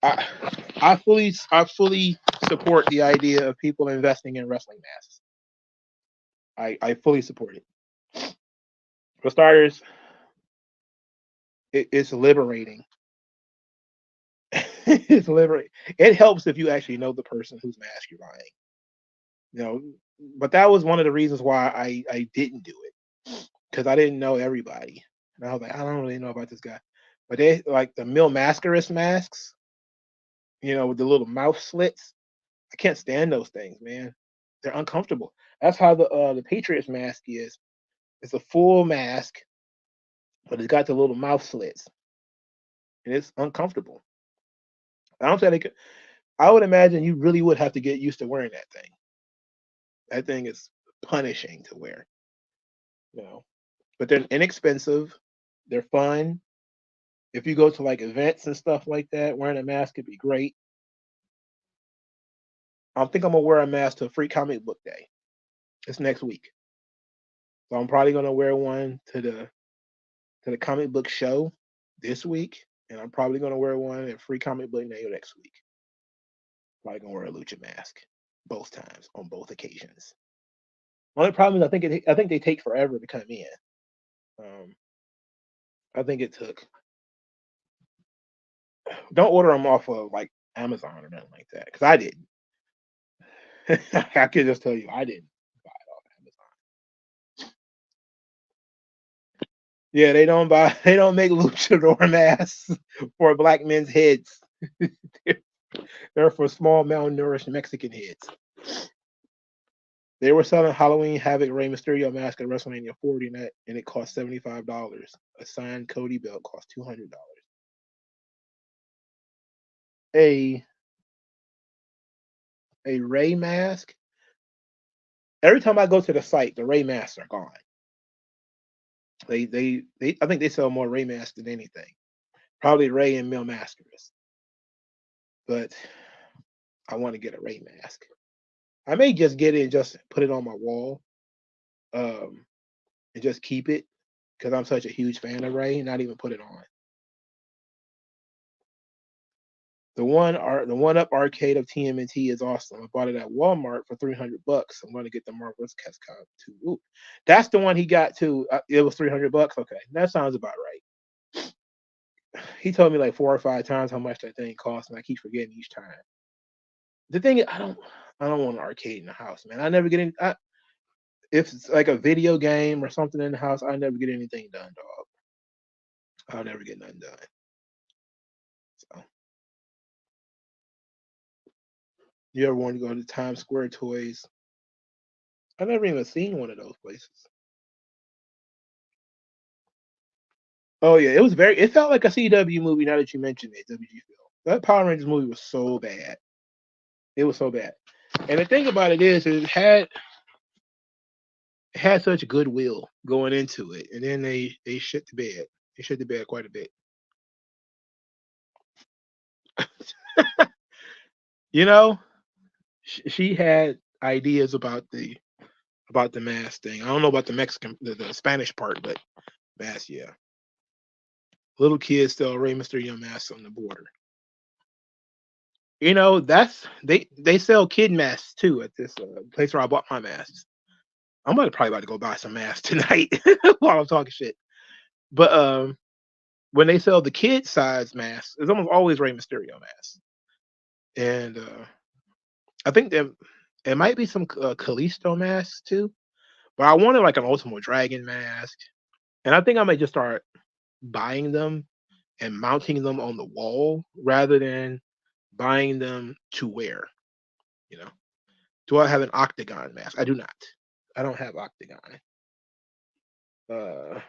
I I fully support the idea of people investing in wrestling masks. I fully support it. For starters, it's liberating. It's liberating. It helps if you actually know the person whose mask you're buying. You know, but that was one of the reasons why I didn't do it because I didn't know everybody, and I was like, I don't really know about this guy. But they like the Mil Mascaras masks, with the little mouth slits. I can't stand those things, man. They're uncomfortable. That's how the Patriots mask is. It's a full mask, but it's got the little mouth slits, and it's uncomfortable. I don't think they could. I would imagine you really would have to get used to wearing that thing. That thing is punishing to wear, you know. But they're inexpensive. They're fun. If you go to like events and stuff like that, wearing a mask could be great. I think I'm gonna wear a mask to Free Comic Book Day. It's next week, so I'm probably gonna wear one to the comic book show this week, and I'm probably gonna wear one at Free Comic Book Day next week. Probably gonna wear a lucha mask both times on both occasions. Only problem is I think they take forever to come in. Um, I think it took. Don't order them off of like Amazon or nothing like that because I didn't. I can just tell you I didn't buy it off Amazon. Yeah, they don't buy. They don't make luchador masks for black men's heads. They're for small, malnourished Mexican heads. They were selling Halloween Havoc Rey Mysterio mask at WrestleMania 40 and it cost $75. A signed Cody belt cost $200. A a Rey mask. Every time I go to the site, the Rey masks are gone. They I think they sell more Rey masks than anything. Probably Rey and Mil Mascaras. But I want to get a Rey mask. I may just get it and just put it on my wall. And just keep it because I'm such a huge fan of Rey, not even put it on. The one up arcade of TMNT is awesome. I bought it at Walmart for $300. I'm going to get the Marvelous Cascade too. Ooh, that's the one he got too. It was $300. Okay, that sounds about right. he told me like 4 or 5 times how much that thing cost, and I keep forgetting each time. The thing is, I don't want an arcade in the house, man. I never get in. If it's like a video game or something in the house, I never get anything done, dog. I'll never get nothing done. So, you ever want to go to Times Square Toys? I never even seen one of those places. Oh yeah, it was very. It felt like a CW movie. Now that you mentioned it, WG Phil. That Power Rangers movie was so bad. It was so bad. And the thing about it is, it had such goodwill going into it, and then they shit the bed. They shit the bed quite a bit. You know, she had ideas about the mask thing. I don't know about the Mexican, the Spanish part, but mask, yeah. Little kids sell Rey Mysterio masks on the border. That's they sell kid masks too at this place where I bought my masks. I'm probably about to go buy some masks tonight while I'm talking shit. But when they sell the kid size masks, it's almost always Rey Mysterio masks, and I think there might be some Kalisto masks too. But I wanted like an Ultimate Dragon mask, and I think I might just start buying them and mounting them on the wall rather than buying them to wear. You know, do I have an Octagon mask? I do not. I don't have Octagon. Uh,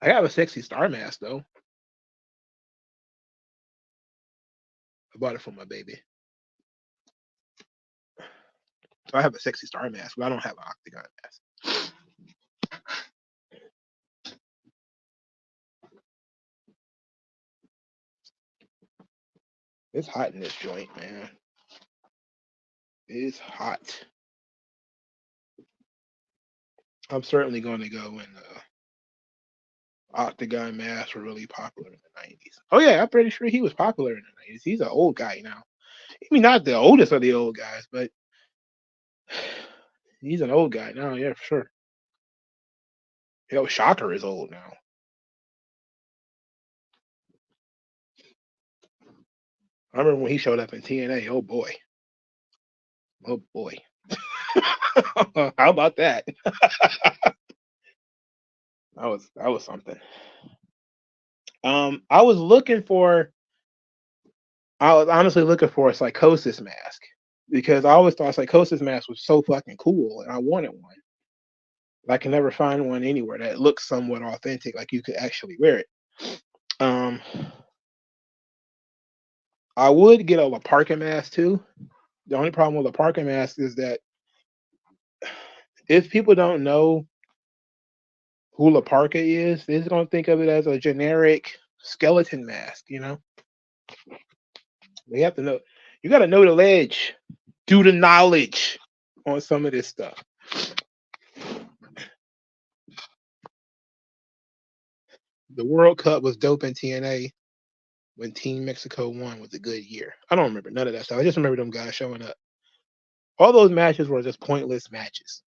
I have a Sexy Star mask though. I bought it for my baby. So I have a Sexy Star mask, but I don't have an Octagon mask. It's hot in this joint, man. It's hot. I'm certainly going to go when Octagon masks were really popular in the 90s. Oh yeah, I'm pretty sure he was popular in the 90s. He's an old guy now. I mean, not the oldest of the old guys, but he's an old guy now. Yeah, for sure. Shocker is old now. I remember when he showed up in TNA. Oh boy. Oh boy. How about that? That was something. I was honestly looking for a Psychosis mask because I always thought Psychosis mask was so fucking cool and I wanted one. I can never find one anywhere that looks somewhat authentic, like you could actually wear it. Um, I would get a La Parka mask too. The only problem with La Parka mask is that if people don't know who La Parka is, they're just gonna think of it as a generic skeleton mask. They have to know. You got to know the ledge, do the knowledge on some of this stuff. The World Cup was dope in TNA when Team Mexico won was a good year. I don't remember none of that stuff. I just remember them guys showing up. All those matches were just pointless matches.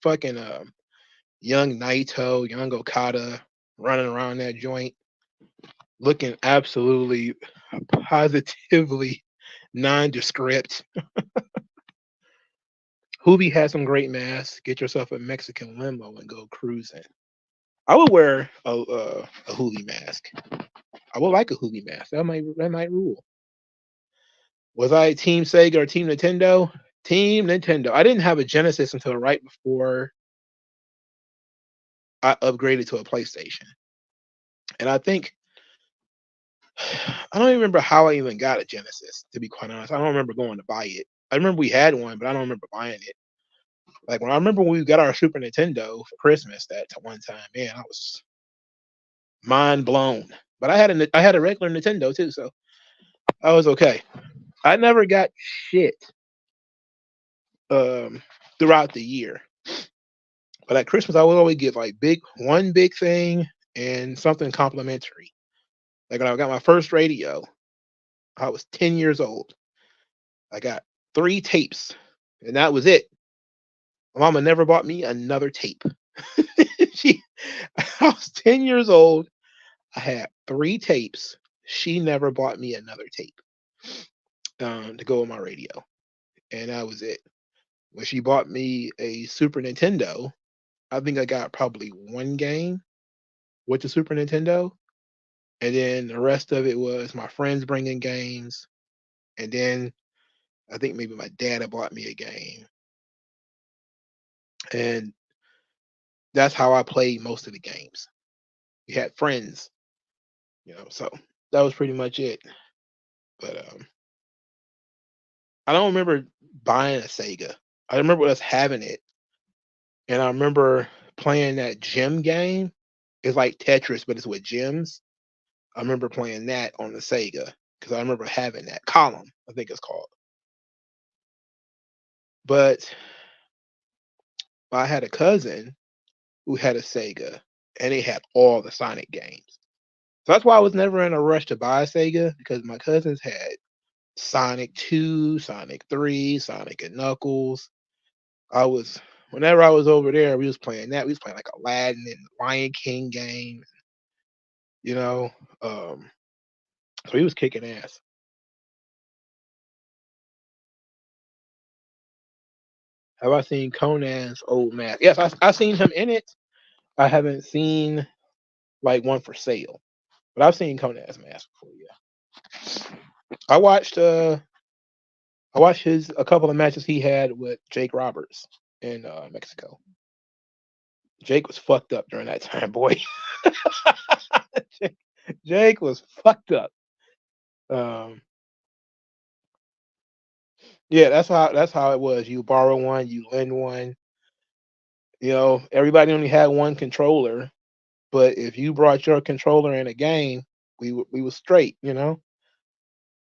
Fucking young Naito, young Okada running around that joint, looking absolutely positively nondescript. Hoobie has some great masks. Get yourself a Mexican limo and go cruising. I would wear a Hoobie mask. I would like a Hoobie mask. That might rule. Was I Team Sega or Team Nintendo? Team Nintendo. I didn't have a Genesis until right before I upgraded to a PlayStation. And I think I don't even remember how I even got a Genesis, to be quite honest. I don't remember going to buy it. I remember we had one, but I don't remember buying it. Like when I remember when we got our Super Nintendo for Christmas that one time, man, I was mind blown. But I had a regular Nintendo too, so I was okay. I never got shit throughout the year. But at Christmas, I would always get like one big thing and something complimentary. Like when I got my first radio, I was 10 years old. I got 3 tapes, and that was it. My mama never bought me another tape. I was 10 years old. I had 3 tapes. She never bought me another tape to go on my radio, and that was it. When she bought me a Super Nintendo, I think I got probably 1 game with the Super Nintendo, and then the rest of it was my friends bringing games, and then I think maybe my dad had bought me a game, and that's how I played most of the games. We had friends, so that was pretty much it. But I don't remember buying a Sega. I remember us having it, and I remember playing that gym game. It's like Tetris, but it's with gyms. I remember playing that on the Sega because I remember having that Column, I think it's called. But I had a cousin who had a Sega, and they had all the Sonic games. So that's why I was never in a rush to buy a Sega, because my cousins had Sonic 2, Sonic 3, Sonic and Knuckles. Whenever I was over there, we was playing that. We was playing like Aladdin and Lion King game, you know. So he was kicking ass. Have I seen Conan's old mask? Yes, I've seen him in it. I haven't seen like one for sale, but I've seen Conan's mask before. Yeah, I watched his a couple of matches he had with Jake Roberts in Mexico. Jake was fucked up during that time, boy. Jake was fucked up. Um, yeah, that's how it was. You borrow one, you lend one. Everybody only had one controller, but if you brought your controller in a game, we was straight.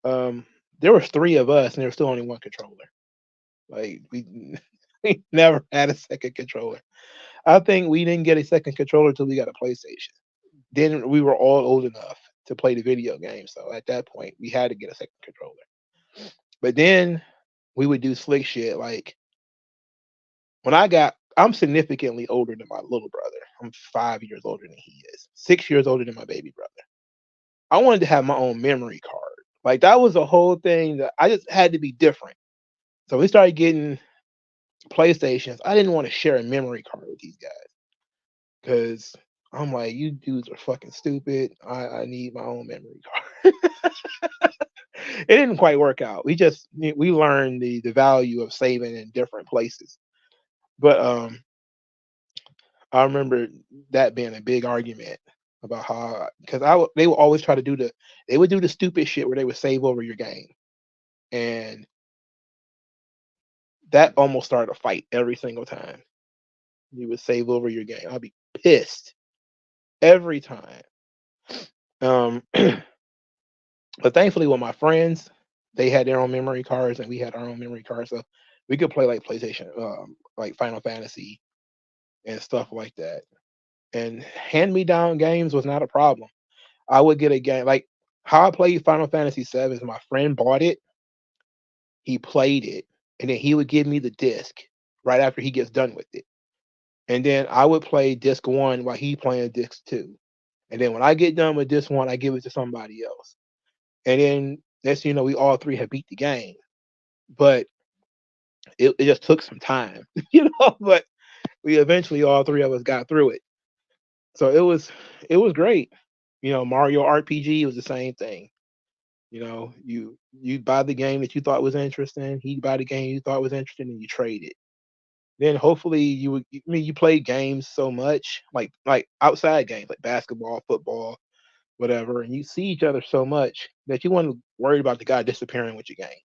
Um, there was 3 of us, and there was still only one controller. Like we, we never had a second controller. I think we didn't get a second controller till we got a PlayStation. Then we were all old enough to play the video game, so at that point we had to get a second controller. But then we would do slick shit like I'm significantly older than my little brother. I'm 5 years older than he is. 6 years older than my baby brother. I wanted to have my own memory card. Like that was the whole thing that I just had to be different. So we started getting PlayStations. I didn't want to share a memory card with these guys because I'm like, you dudes are fucking stupid. I need my own memory card. It didn't quite work out. We learned the value of saving in different places. But I remember that being a big argument about how, because they would always try to they would do the stupid shit where they would save over your game, and that almost started a fight every single time. You would save over your game. I'd be pissed every time. Um, but thankfully, with my friends, they had their own memory cards, and we had our own memory cards, so we could play like PlayStation, like Final Fantasy and stuff like that. And hand-me-down games was not a problem. I would get a game like how I played Final Fantasy VII is my friend bought it, he played it, and then he would give me the disc right after he gets done with it. And then I would play disc 1 while he playing disc 2. And then when I get done with disc 1, I give it to somebody else. And then next thing you know, we all 3 have beat the game. But it just took some time, but we eventually all 3 of us got through it. So it was great. Mario RPG was the same thing. You buy the game that you thought was interesting, he buy the game you thought was interesting, and you trade it. Then hopefully you play games so much, like outside games like basketball, football, whatever, and you see each other so much that you want to worry about the guy disappearing with your game.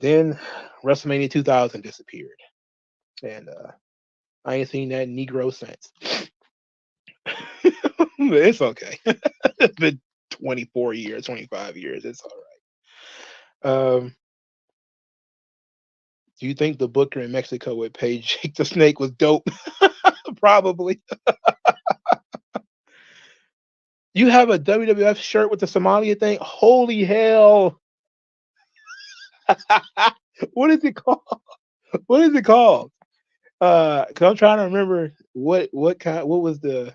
Then WrestleMania 2000 disappeared, and I ain't seen that Negro since. But it's okay. It's been 24 years, 25 years. It's all right. Do you think the Booker in Mexico with pay Jake the Snake was dope? Probably. You have a WWF shirt with the Somalia thing? Holy hell. What is it called? What is it called? Cause I'm trying to remember what was the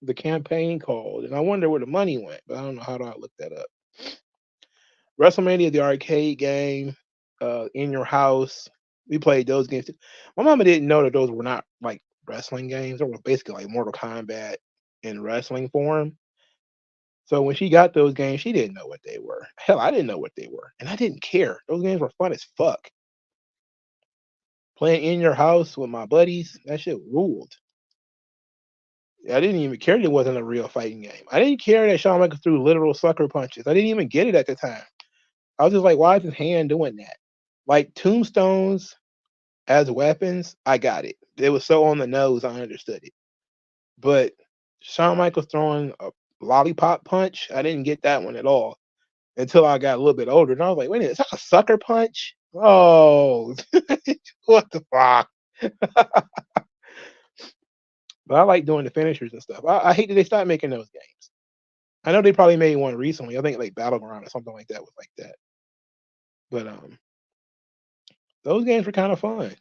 the campaign called, and I wonder where the money went, but I don't know how do I look that up. WrestleMania, the arcade game, in your house. We played those games too. My mama didn't know that those were not like wrestling games. They were basically like Mortal Kombat in wrestling form. So when she got those games, she didn't know what they were. Hell, I didn't know what they were, and I didn't care. Those games were fun as fuck. Playing in your house with my buddies, that shit ruled. I didn't even care that it wasn't a real fighting game. I didn't care that Shawn Michaels threw literal sucker punches. I didn't even get it at the time. I was just like, why is his hand doing that? Like tombstones as weapons, I got it. It was so on the nose, I understood it. But Shawn Michaels throwing a lollipop punch, I didn't get that one at all until I got a little bit older. And I was like, wait a minute, is that a sucker punch? Oh, what the fuck? But I like doing the finishers and stuff. I hate that they stopped making those games. I know they probably made one recently. I think like Battleground or something like that was like that. But those games were kind of fun.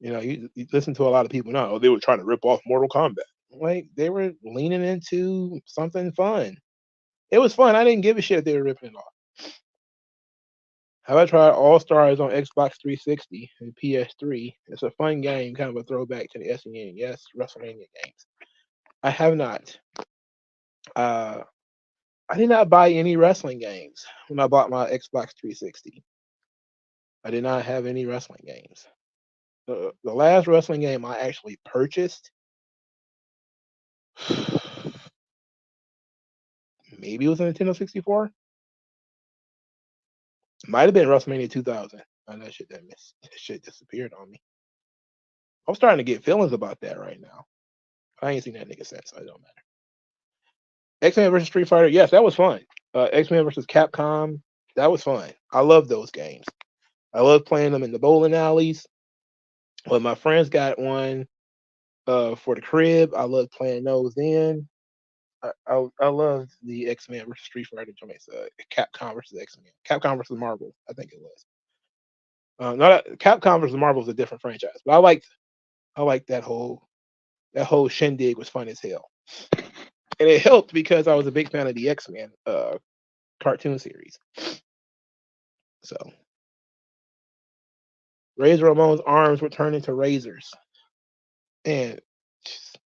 You listen to a lot of people now. Oh, they were trying to rip off Mortal Kombat. Like they were leaning into something fun. It was fun. I didn't give a shit if they were ripping it off. Have I tried All Stars on Xbox 360 and PS3? It's a fun game, kind of a throwback to the SNES WrestleMania games. I have not. Uh, I did not buy any wrestling games when I bought my Xbox 360. I did not have any wrestling games. The last wrestling game I actually purchased, maybe it was a Nintendo 64. Might have been WrestleMania 2000. Oh, that shit disappeared on me. I'm starting to get feelings about that right now. I ain't seen that nigga since, so it don't matter. X-Men versus Street Fighter, yes, that was fun. X-Men versus Capcom, that was fun. I love those games. I love playing them in the bowling alleys. When my friends got one for the crib, I love playing those in. I love the X-Men versus Street Fighter joints. Capcom versus X-Men. Capcom versus Marvel, I think it was. Not Capcom versus Marvel is a different franchise, but I liked that whole shindig was fun as hell, and it helped because I was a big fan of the X-Men cartoon series. So Razor Ramon's arms were turned into razors, and just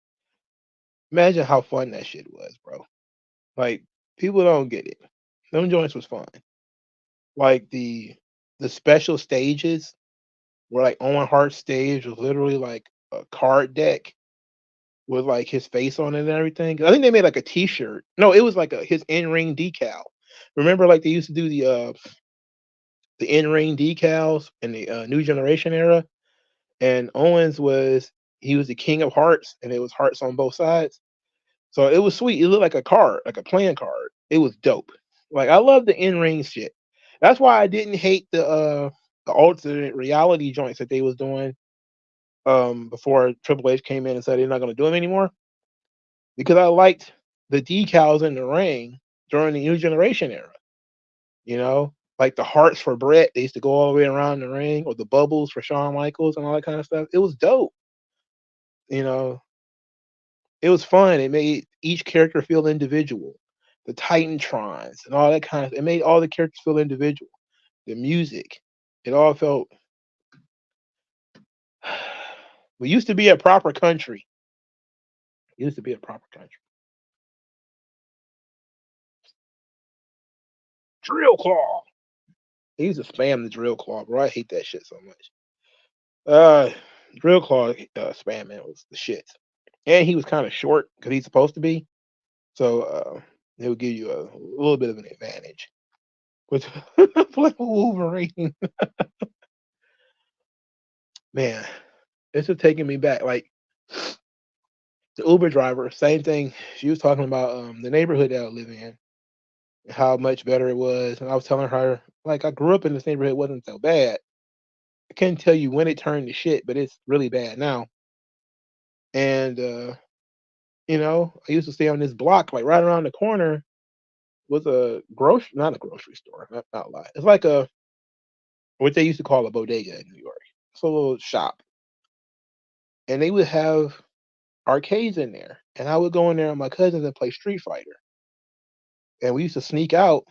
imagine how fun that shit was, bro. Like people don't get it. Them joints was fun. Like the special stages where like Owen Hart's stage was literally like a card deck with like his face on it and everything. I think they made like a T-shirt. No, it was like his in-ring decal. Remember, like they used to do the in-ring decals in the New Generation era, and Owens he was the King of Hearts, and it was hearts on both sides. So it was sweet. It looked like a card, like a playing card. It was dope. Like I love the in-ring shit. That's why I didn't hate the alternate reality joints that they was doing before Triple H came in and said they're not going to do them anymore, because I liked the decals in the ring during the New Generation era. Like the hearts for Brett, they used to go all the way around the ring, or the bubbles for Shawn Michaels and all that kind of stuff. It was dope. You know, it was fun. It made each character feel individual. The Titantrons and all that kind of. It made all the characters feel individual. The music, it all felt. We used to be a proper country. It used to be a proper country. Drill claw. He used to spam the drill claw, bro. I hate that shit so much. Uh, drill claw spam man was the shit, and he was kind of short because he's supposed to be. So it would give you a little bit of an advantage. But like Wolverine, man, this is taking me back. Like the Uber driver, same thing. She was talking about the neighborhood that I live in, and how much better it was. And I was telling her, like, I grew up in this neighborhood, it wasn't so bad. I can't tell you when it turned to shit, but it's really bad now. And I used to stay on this block, like right around the corner was not a grocery store, not a lie. It's like what they used to call a bodega in New York. It's a little shop, and they would have arcades in there, and I would go in there with my cousins and play Street Fighter. And we used to sneak out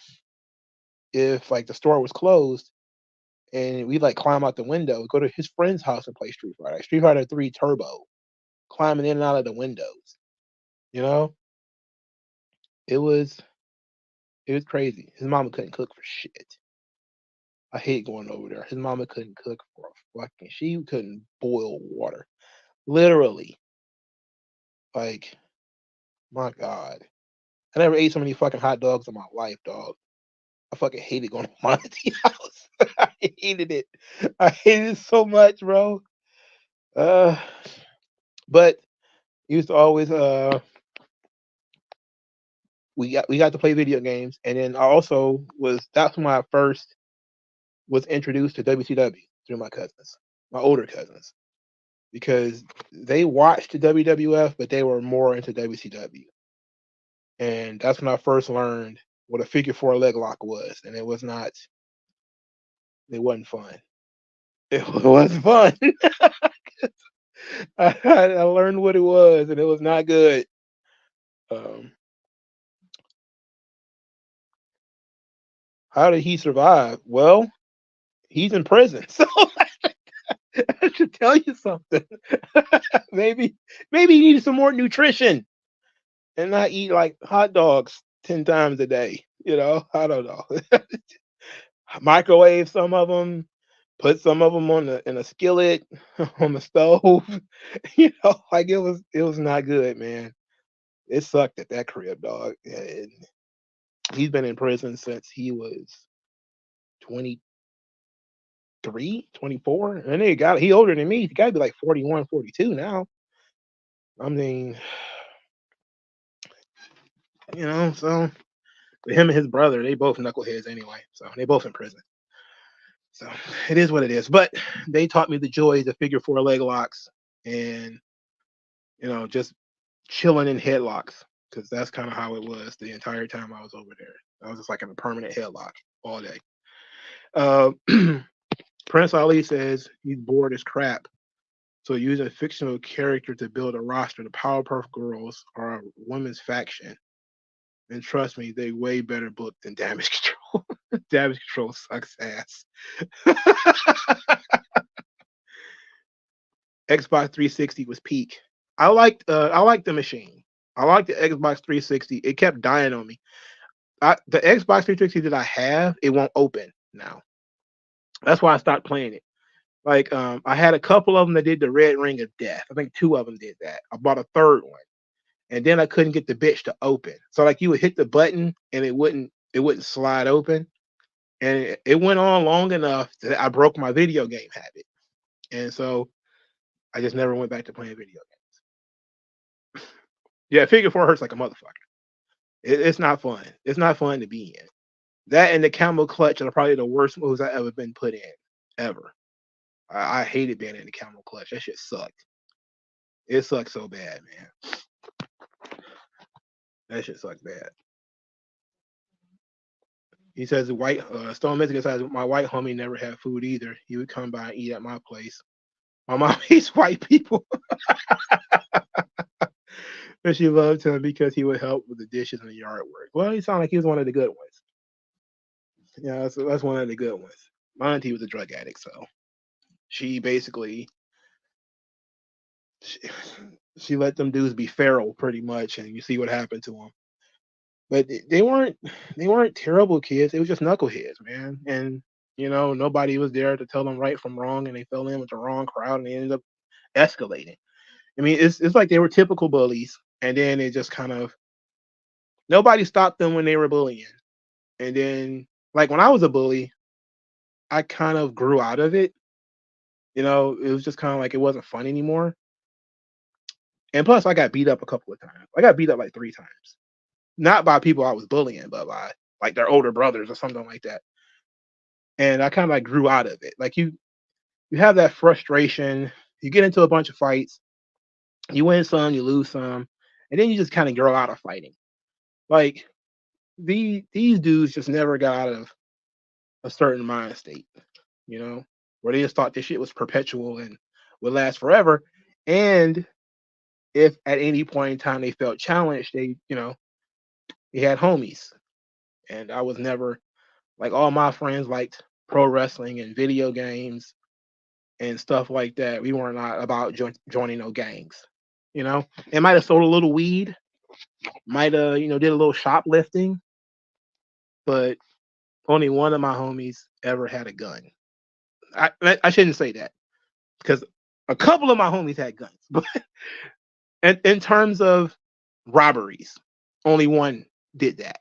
if like the store was closed, and we'd like climb out the window, go to his friend's house and play Street Fighter, like Street Fighter 3 Turbo, climbing in and out of the windows. You know, it was it was crazy. His mama couldn't cook for shit. I hate going over there. His mama couldn't cook for a fucking. She couldn't boil water, literally. Like, my God, I never ate so many fucking hot dogs in my life, dog. I fucking hated going to my auntie's house. I hated it. I hated it so much, bro. Uh, but used to always we got to play video games, and then I also that's when I first was introduced to WCW through my cousins, my older cousins, because they watched the WWF, but they were more into WCW, and that's when I first learned what a figure four leg lock was, and it wasn't fun. It wasn't fun. I learned what it was, and it was not good. Um, how did he survive? Well, he's in prison, so I should tell you something. maybe he needed some more nutrition and not eat like hot dogs 10 times a day. I don't know. Microwave some of them, put some of them in a skillet on the stove. Like it was not good, man. It sucked at that crib, dog. And he's been in prison since he was 23, 24. And he older than me. He got to be like 41, 42 now. I mean, so him and his brother, they both knuckleheads anyway. So they both in prison. So it is what it is. But they taught me the joys of figure four leg locks and, just chilling in headlocks, because that's kind of how it was the entire time I was over there. I was just like in a permanent headlock all day. Prince Ali says he's bored as crap. So use a fictional character to build a roster. The Powerpuff Girls are a women's faction. And trust me, they way better booked than Damage Control. Damage Control sucks ass. Xbox 360 was peak. I liked the machine. I liked the Xbox 360. It kept dying on me. The Xbox 360 that I have, it won't open now. That's why I stopped playing it. Like, I had a couple of them that did the red ring of death. I think 2 of them did that. I bought a third one, and then I couldn't get the bitch to open. So like, you would hit the button and it wouldn't slide open, and it went on long enough that I broke my video game habit, and so I just never went back to playing video games. Yeah, figure four hurts like a motherfucker. It's not fun. It's not fun to be in. That and the camel clutch are probably the worst moves I've ever been put in, ever. I hated being in the camel clutch. That shit sucked. It sucked so bad, man. That shit sucked bad. He says Stone Mythic says my white homie never had food either. He would come by and eat at my place. My mom hates white people. But she loved him because he would help with the dishes and the yard work. Well, he sounded like he was one of the good ones. Yeah, so that's one of the good ones. My auntie was a drug addict, so she basically she let them dudes be feral pretty much, and you see what happened to them. But they weren't terrible kids. They were just knuckleheads, man. And nobody was there to tell them right from wrong, and they fell in with the wrong crowd, and they ended up escalating. I mean, it's like they were typical bullies, and then it just kind of nobody stopped them when they were bullying. And then, like, when I was a bully, I kind of grew out of it. It was just kind of like it wasn't fun anymore. And plus, I got beat up a couple of times. I got beat up like 3 times. Not by people I was bullying, but by like their older brothers or something like that. And I kind of like grew out of it. Like, you have that frustration. You get into a bunch of fights. You win some, you lose some, and then you just kind of grow out of fighting. Like, these dudes just never got out of a certain mind state, where they just thought this shit was perpetual and would last forever. And if at any point in time they felt challenged, they had homies. And I was never like all my friends liked pro wrestling and video games and stuff like that. We were not about joining no gangs. It might have sold a little weed, might have did a little shoplifting, but only one of my homies ever had a gun. I shouldn't say that because a couple of my homies had guns, but in terms of robberies, only one did that.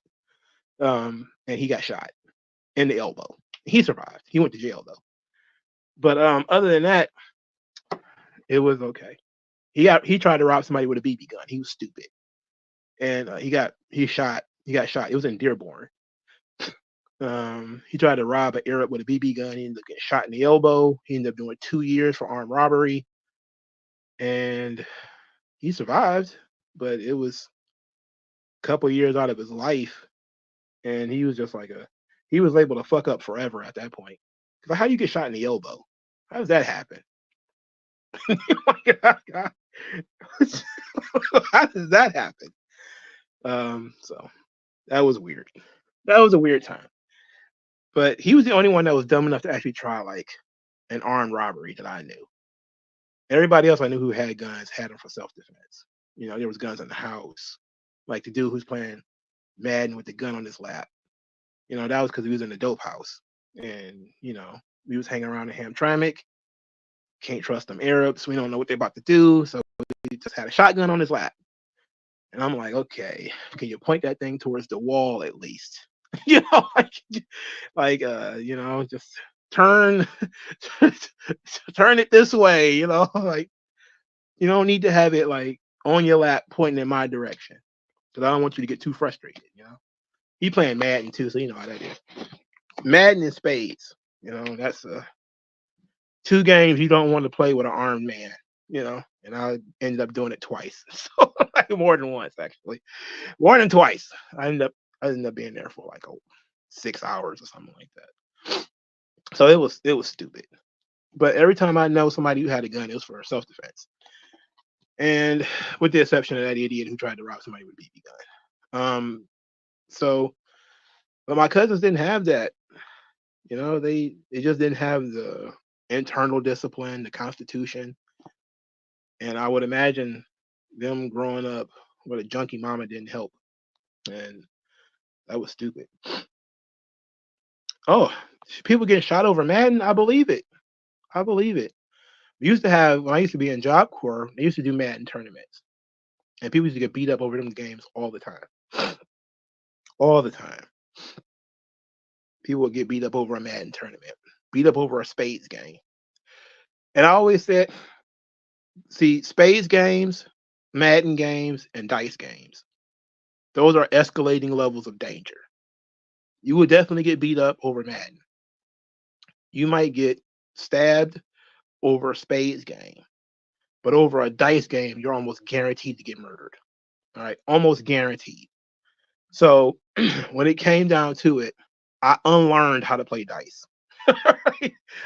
And he got shot in the elbow. He survived. He went to jail though. But other than that, it was okay. He tried to rob somebody with a BB gun. He was stupid, and he got shot. He got shot. It was in Dearborn. He tried to rob an Arab with a BB gun. He ended up getting shot in the elbow. He ended up doing 2 years for armed robbery, and he survived. But it was a couple years out of his life, and he was just like he was able to fuck up forever at that point. Because how do you get shot in the elbow? How does that happen? How does that happen? So that was weird. That was a weird time. But he was the only one that was dumb enough to actually try like an armed robbery that I knew. Everybody else I knew who had guns had them for self-defense. There was guns in the house. Like the dude who's playing Madden with the gun on his lap. That was because he was in the dope house. And, we was hanging around in Hamtramck. Can't trust them Arabs. We don't know what they're about to do. So he just had a shotgun on his lap. And I'm like, okay, can you point that thing towards the wall at least? Just turn turn it this way, like you don't need to have it like on your lap pointing in my direction. Because I don't want you to get too frustrated, He playing Madden too, so you know how that is. Madden and spades, that's 2 games you don't want to play with an armed man, and I ended up doing it twice. So like more than once actually. More than twice. I ended up being there for like 6 hours or something like that. So it was stupid. But every time I know somebody who had a gun, it was for self-defense. And with the exception of that idiot who tried to rob somebody with a BB gun. But my cousins didn't have that. They just didn't have the internal discipline, the constitution. And I would imagine them growing up with a junkie mama didn't help. And that was stupid. Oh, people getting shot over Madden? I believe it. We used to have, when I used to be in Job Corps, they used to do Madden tournaments. And people used to get beat up over them games all the time. All the time. People would get beat up over a Madden tournament, beat up over a spades game. And I always said, see, spades games, Madden games, and dice games, those are escalating levels of danger. You would definitely get beat up over Madden. You might get stabbed over a spades game, but over a dice game, you're almost guaranteed to get murdered. All right, almost guaranteed. So when it came down to it, I unlearned how to play dice.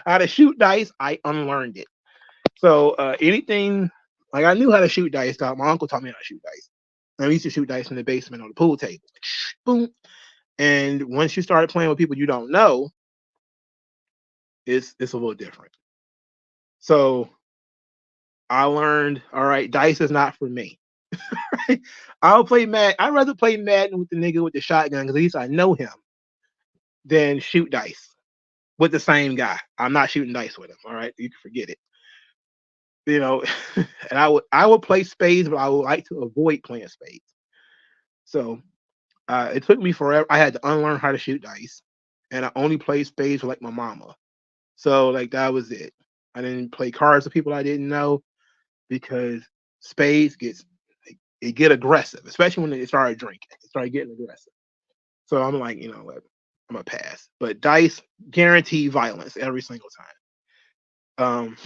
How to shoot dice, I unlearned it. So anything, like I knew how to shoot dice. My uncle taught me how to shoot dice. And we used to shoot dice in the basement on the pool table. Boom. And once you start playing with people you don't know, it's a little different. So I learned, all right, dice is not for me. I'll play Madden. I'd rather play Madden with the nigga with the shotgun because at least I know him than shoot dice with the same guy. I'm not shooting dice with him. All right, you can forget it. And I would play spades, but I would like to avoid playing spades. So it took me forever. I had to unlearn how to shoot dice, and I only played spades with like my mama. So like that was it. I didn't play cards with people I didn't know because spades get aggressive, especially when they started drinking. It started getting aggressive. So I'm like, what? I'm gonna pass. But dice guaranteed violence every single time.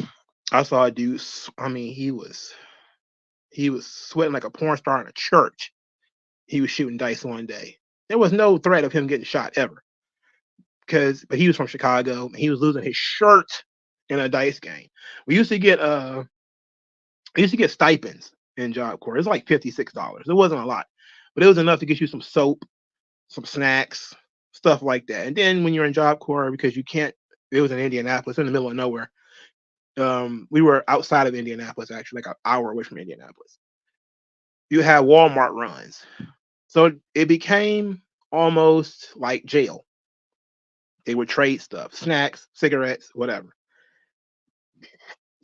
I saw a dude. I mean, he was sweating like a porn star in a church. He was shooting dice one day. There was no threat of him getting shot ever, but he was from Chicago and he was losing his shirt in a dice game. We used to get stipends in Job Corps. It was like $56. It wasn't a lot, but it was enough to get you some soap, some snacks, stuff like that. And then when you're in Job Corps, because you can't, it was in Indianapolis, in the middle of nowhere. We were outside of Indianapolis, actually, like an hour away from Indianapolis. You had Walmart runs, so it became almost like jail. They would trade stuff, snacks, cigarettes, whatever.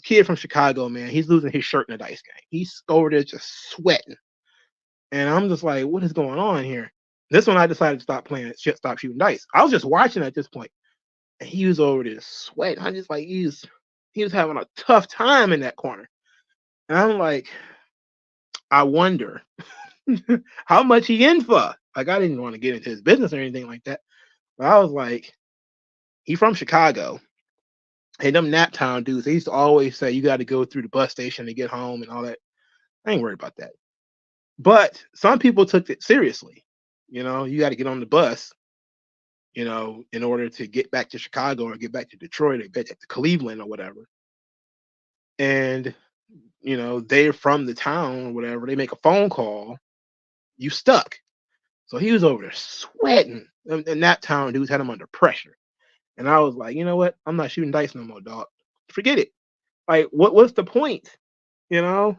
Kid from Chicago, man, he's losing his shirt in a dice game. He's over there just sweating. And I'm just like, what is going on here? This one I decided to stop playing, stop shooting dice. I was just watching at this point, and he was over there sweating. I just like he was having a tough time in that corner. And I'm like, I wonder how much he in for. Like, I didn't want to get into his business or anything like that. But I was like, he from Chicago. Hey, them Naptown dudes, they used to always say you got to go through the bus station to get home and all that. I ain't worried about that. But some people took it seriously. You know, you got to get on the bus, you know, in order to get back to Chicago or get back to Detroit or get back to Cleveland or whatever. And, you know, they're from the town or whatever. They make a phone call, you stuck. So he was over there sweating. And Naptown dudes had him under pressure. And I was like, you know what? I'm not shooting dice no more, dog. Forget it. Like, what's the point? You know?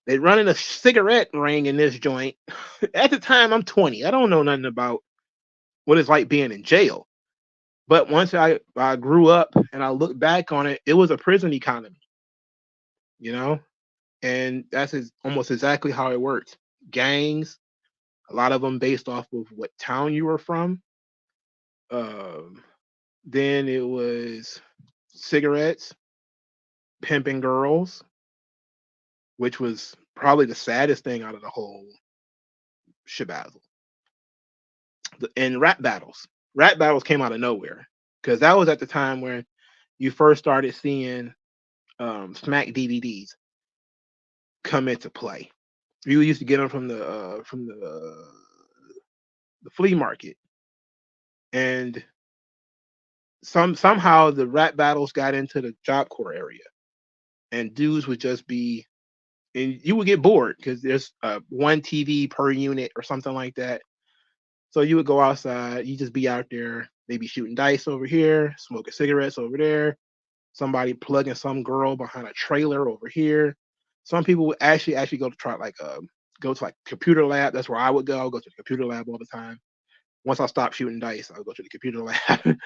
They running a cigarette ring in this joint. At the time, I'm 20. I don't know nothing about what it's like being in jail. But once I grew up and I look back on it, it was a prison economy, you know? And that's almost exactly how it worked. Gangs, a lot of them based off of what town you were from. Then it was cigarettes, pimping girls, which was probably the saddest thing out of the whole shabazzle. And rap battles. Rap battles came out of nowhere because that was at the time when you first started seeing Smack DVDs come into play. You used to get them from the flea market, and somehow the rap battles got into the Job Corps area, and dudes would just be, and you would get bored because there's one TV per unit or something like that. So you would go outside, you just be out there, maybe shooting dice over here, smoking cigarettes over there, somebody plugging some girl behind a trailer over here. Some people would actually go to try go to like computer lab. That's where I would go. I'll go to the computer lab all the time. Once I stopped shooting dice, I'll go to the computer lab.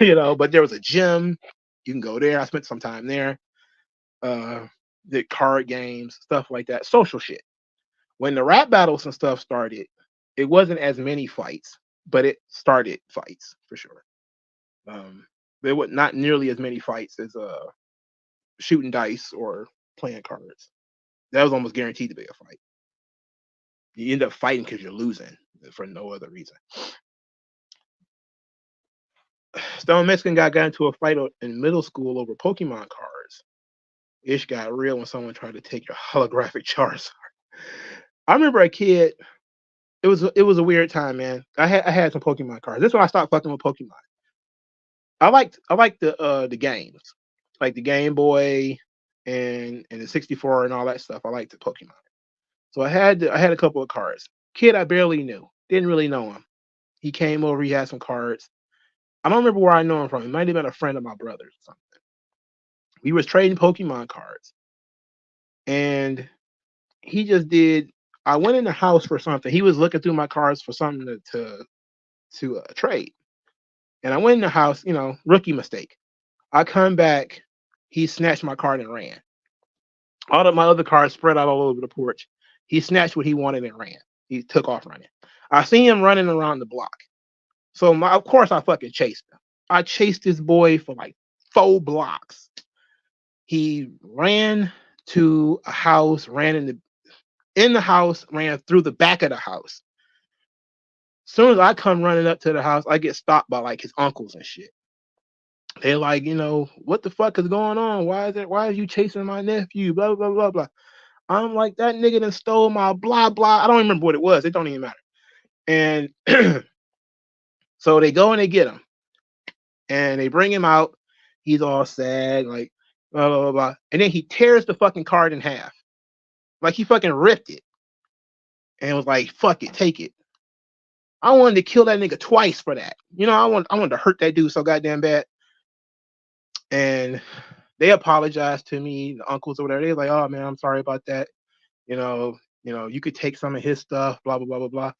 You know, but there was a gym. You can go there. I spent some time there. Did card games, stuff like that, social shit. When the rap battles and stuff started, it wasn't as many fights, but it started fights for sure. There were not nearly as many fights as shooting dice or playing cards. That was almost guaranteed to be a fight. You end up fighting because you're losing for no other reason. Stone Mexican got into a fight in middle school over Pokemon cards. Ish got real when someone tried to take your holographic Charizard. I remember a kid. It was a weird time, man. I had some Pokemon cards. This is when I stopped fucking with Pokemon. I liked the games, like the Game Boy and the 64 and all that stuff. I liked the Pokemon. So I had a couple of cards. Kid I barely knew, didn't really know him. He came over. He had some cards. I don't remember where I know him from. He might have been a friend of my brother's or something. We was trading Pokemon cards, and he just did. I went in the house for something. He was looking through my cards for something to trade, and I went in the house. You know, rookie mistake. I come back. He snatched my card and ran. All of my other cards spread out all over the porch. He snatched what he wanted and ran. He took off running. I seen him running around the block. So of course I fucking chased him. I chased this boy for like 4 blocks. He ran to a house, ran in the house, ran through the back of the house. As soon as I come running up to the house, I get stopped by like his uncles and shit. They're like, you know, what the fuck is going on? Why are you chasing my nephew? Blah, blah, blah, blah. I'm like, that nigga done stole my blah, blah. I don't remember what it was. It don't even matter. And so they go and they get him. And they bring him out. He's all sad, like, blah, blah, blah, blah. And then he tears the fucking card in half. Like he fucking ripped it and was like, "Fuck it, take it." I wanted to kill that nigga twice for that. I wanted to hurt that dude so goddamn bad. And they apologized to me, the uncles or whatever. They were like, "Oh man, I'm sorry about that. You could take some of his stuff, blah blah blah blah blah."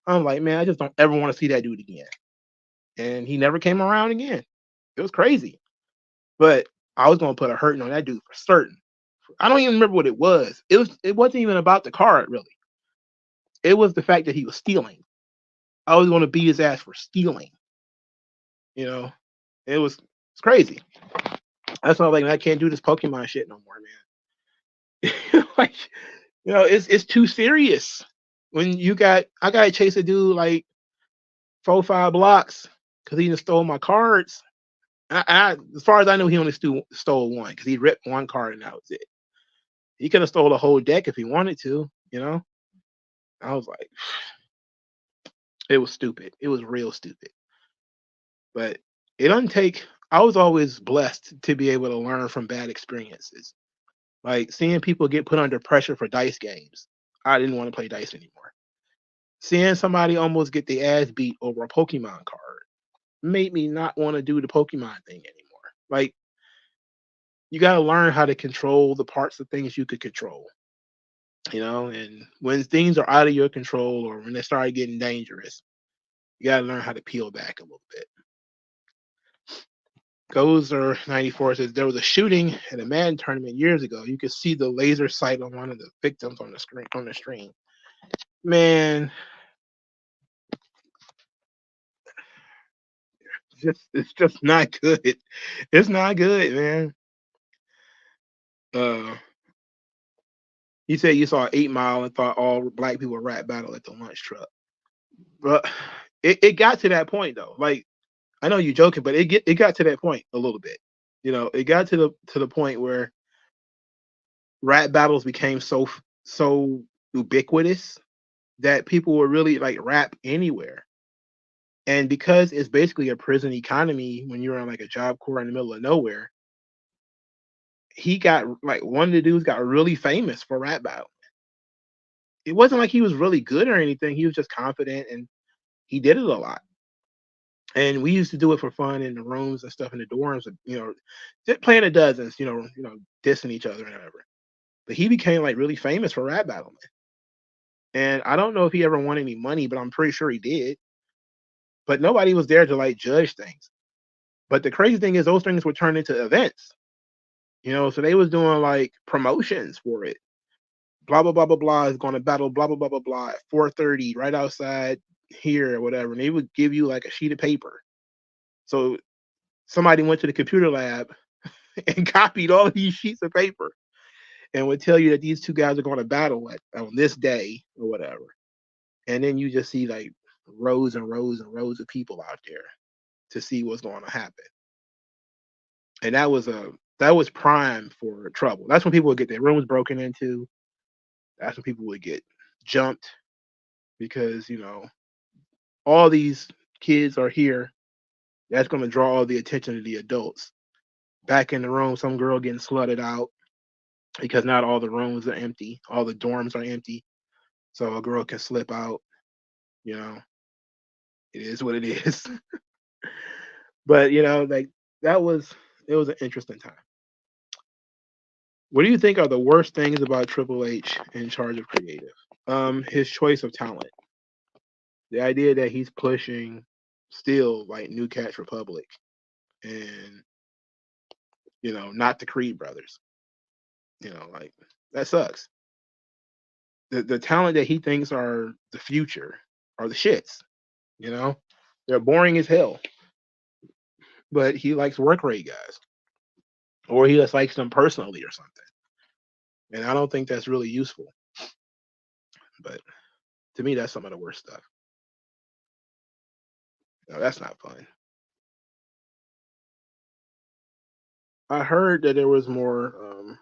I'm like, man, I just don't ever want to see that dude again. And he never came around again. It was crazy. But I was gonna put a hurting on that dude for certain. I don't even remember what it was. It wasn't even about the card really. It was the fact that he was stealing. I was gonna beat his ass for stealing. You know, it's crazy. That's why I'm like, I can't do this Pokemon shit no more, man. Like, it's too serious. When I gotta chase a dude like 4-5 blocks because he just stole my cards. As far as I know, he only stole one because he ripped one card and that was it. He could have stole a whole deck if he wanted to. I was like, it was stupid. It was real stupid. But it doesn't take. I was always blessed to be able to learn from bad experiences. Like seeing people get put under pressure for dice games. I didn't want to play dice anymore. Seeing somebody almost get the ass beat over a Pokemon card made me not want to do the Pokemon thing anymore. Like, you got to learn how to control the parts of things you could control. And when things are out of your control or when they start getting dangerous, you got to learn how to peel back a little bit. Gozer 94 says there was a shooting at a Madden tournament years ago. You could see the laser sight on one of the victims on the screen. Man, it's just not good. It's not good, man. You said you saw 8 Mile and thought all black people rap battle at the lunch truck. But it got to that point though. Like, I know you're joking, but it got to that point a little bit. It got to the point where rap battles became so ubiquitous that people were really like rap anywhere. And because it's basically a prison economy when you're on like a job corps in the middle of nowhere, he got like one of the dudes got really famous for rap battle. It wasn't like he was really good or anything. He was just confident and he did it a lot. And we used to do it for fun in the rooms and stuff in the dorms, just playing the dozens, dissing each other and whatever. But he became like really famous for rap battling. And I don't know if he ever won any money, but I'm pretty sure he did. But nobody was there to like judge things. But the crazy thing is those things were turned into events. So they was doing like promotions for it. Blah blah blah blah blah is going to battle blah blah blah blah blah at 4:30 right outside here or whatever. And they would give you like a sheet of paper. So somebody went to the computer lab and copied all of these sheets of paper and would tell you that these two guys are going to battle on this day or whatever. And then you just see like rows and rows and rows of people out there to see what's going to happen. And that was prime for trouble. That's when people would get their rooms broken into. That's when people would get jumped because, all these kids are here. That's going to draw all the attention of the adults. Back in the room, some girl getting slutted out because not all the rooms are empty. All the dorms are empty. So a girl can slip out. It is what it is. But, like it was an interesting time. What do you think are the worst things about Triple H in charge of creative? His choice of talent. The idea that he's pushing still like New Catch Republic and not the Creed brothers. Like that sucks. The talent that he thinks are the future are the shits. They're boring as hell. But he likes work rate guys. Or he just likes them personally or something. And I don't think that's really useful. But to me, that's some of the worst stuff. No, that's not fun. I heard that there was more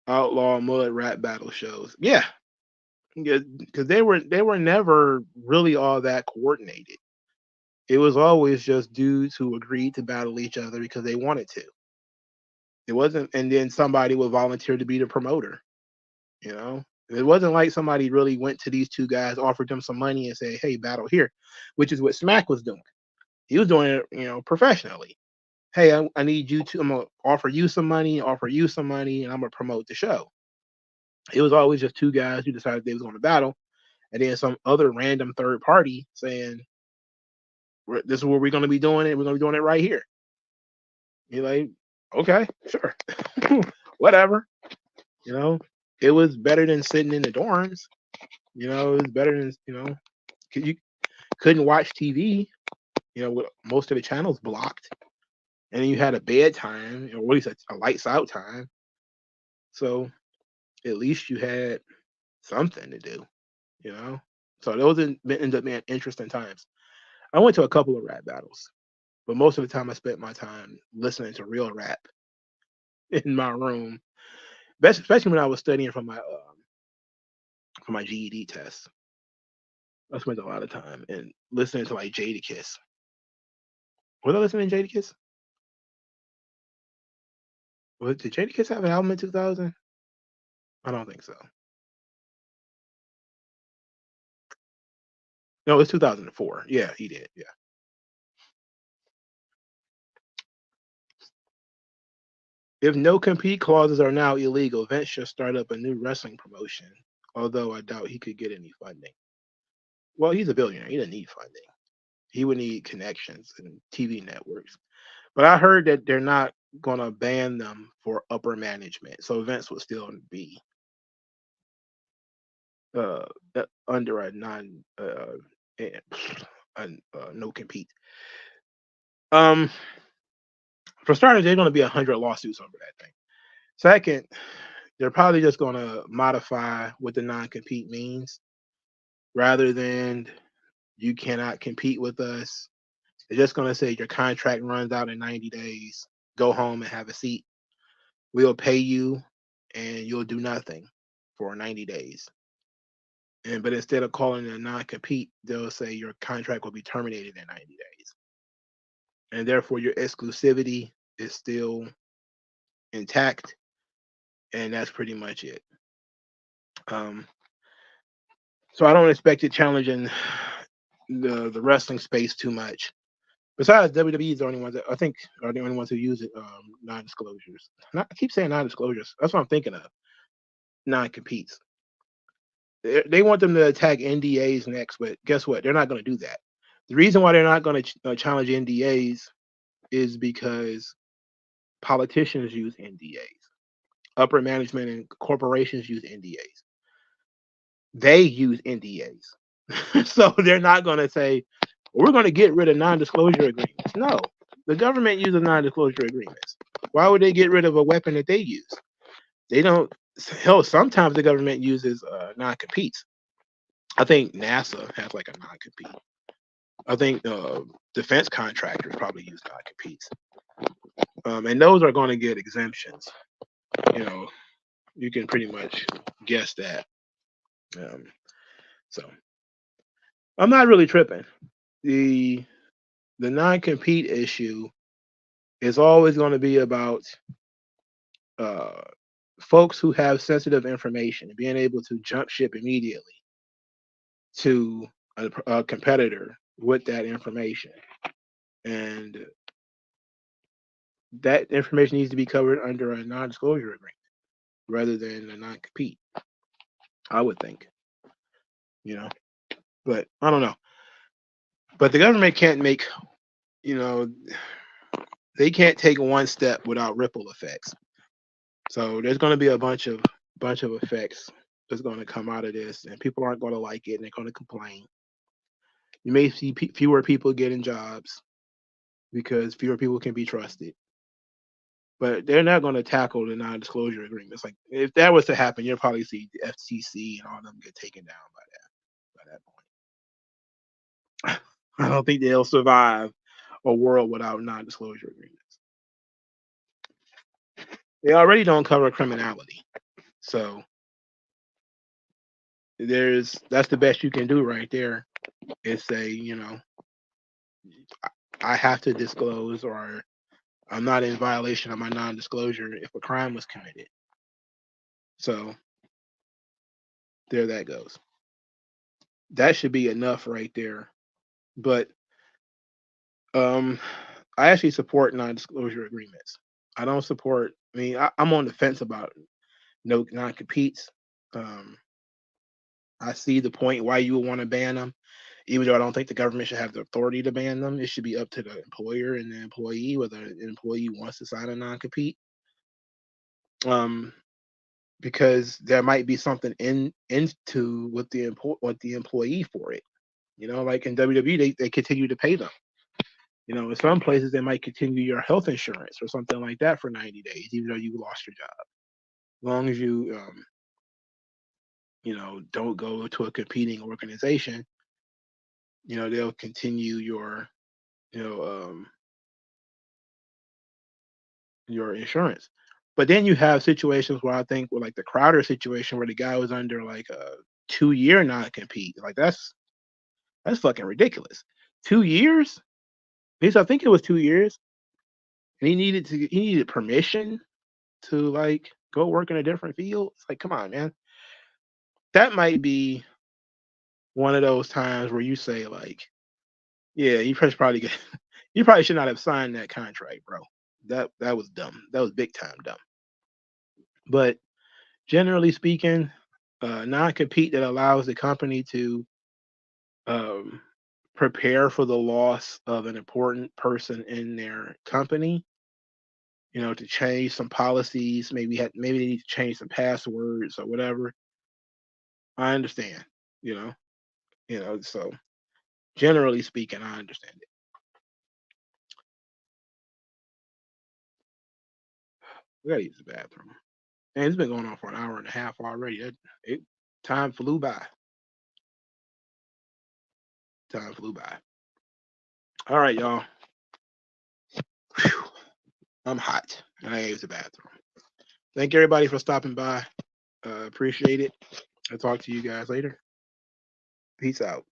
outlaw mud rap battle shows. Yeah, because they were never really all that coordinated. It was always just dudes who agreed to battle each other because they wanted to. It wasn't, and then somebody would volunteer to be the promoter. You know, it wasn't like somebody really went to these two guys, offered them some money, and said, "Hey, battle here," which is what Smack was doing. He was doing it, professionally. Hey, I need you to. I'm gonna offer you some money, and I'm gonna promote the show. It was always just two guys who decided they was going to battle, and then some other random third party saying, "This is where we're going to be doing it. We're going to be doing it right here." You're like, okay, sure, whatever. You know, it was better than sitting in the dorms. It was better than you couldn't watch TV. With most of the channels blocked, and then you had a bedtime, or what least a lights out time. So at least you had something to do. You know, so those ended up being interesting times. I went to a couple of rap battles, but most of the time I spent my time listening to real rap in my room, especially when I was studying for my GED test. I spent a lot of time and listening to like Jadakiss. Was I listening to Jadakiss? Did Jadakiss have an album in 2000? I don't think so. No, it's 2004. Yeah, he did. Yeah. If no compete clauses are now illegal, Vince should start up a new wrestling promotion. Although I doubt he could get any funding. Well, he's a billionaire. He doesn't need funding. He would need connections and TV networks. But I heard that they're not going to ban them for upper management. So Vince would still be uh, under a non eh, no compete. Um, for starters, there's going to be 100 lawsuits over that thing. Second, they're probably just going to modify what the non compete means rather than you cannot compete with us. They're just going to say your contract runs out in 90 days. Go home and have a seat. We'll pay you and you'll do nothing for 90 days. But instead of calling it a non-compete, they'll say your contract will be terminated in 90 days. And therefore your exclusivity is still intact. And that's pretty much it. So I don't expect it challenging the wrestling space too much. Besides, WWE is the only ones that I think are the only ones who use it, non-disclosures. I keep saying non-disclosures. That's what I'm thinking of. Non-competes. They want them to attack NDAs next, but guess what? They're not going to do that. The reason why they're not going to challenge NDAs is because politicians use NDAs. Upper management and corporations use NDAs. They use NDAs. So they're not going to say, we're going to get rid of non-disclosure agreements. No, the government uses non-disclosure agreements. Why would they get rid of a weapon that they use? They don't. Hell, sometimes the government uses non-competes. I think NASA has like a non-compete. I think defense contractors probably use non-competes. And those are going to get exemptions. You can pretty much guess that. So I'm not really tripping. The non-compete issue is always going to be about uh, folks who have sensitive information and being able to jump ship immediately to a competitor with that information. And that information needs to be covered under a non-disclosure agreement rather than a non-compete, I would think. But I don't know. But the government can't make, they can't take one step without ripple effects. So there's going to be a bunch of effects that's going to come out of this, and people aren't going to like it, and they're going to complain. You may see fewer people getting jobs because fewer people can be trusted. But they're not going to tackle the non-disclosure agreements. Like if that was to happen, you'll probably see the FTC and all of them get taken down by that point. I don't think they'll survive a world without non-disclosure agreements. They already don't cover criminality, so that's the best you can do right there. Is say, I have to disclose, or I'm not in violation of my non-disclosure if a crime was committed. So there that goes. That should be enough right there. But I actually support non-disclosure agreements. I don't support. I mean, I'm on the fence about no non-competes. Um, I see the point why you would want to ban them, even though I don't think the government should have the authority to ban them. It should be up to the employer and the employee whether the employee wants to sign a non-compete. Um, because there might be something into with the employee for it. You know, like in WWE, they continue to pay them. You know, in some places they might continue your health insurance or something like that for 90 days, even though you lost your job. As long as you, don't go to a competing organization, they'll continue you know, um, your insurance. But then you have situations where I think with like the Crowder situation where the guy was under like a 2-year non-compete. Like that's fucking ridiculous. 2 years? At least I think it was 2 years. And he needed permission to like go work in a different field. It's like, come on, man. That might be one of those times where you say like, yeah, you probably should not have signed that contract, bro. That was dumb. That was big time dumb. But generally speaking, non-compete that allows the company to um, prepare for the loss of an important person in their company. To change some policies, maybe they need to change some passwords or whatever. I understand. You know, So generally speaking, I understand it. We gotta use the bathroom. And it's been going on for an hour and a half already. Time flew by. Time flew by. All right, y'all. Whew. I'm hot, and I use the bathroom. Thank everybody for stopping by. Appreciate it. I'll talk to you guys later. Peace out.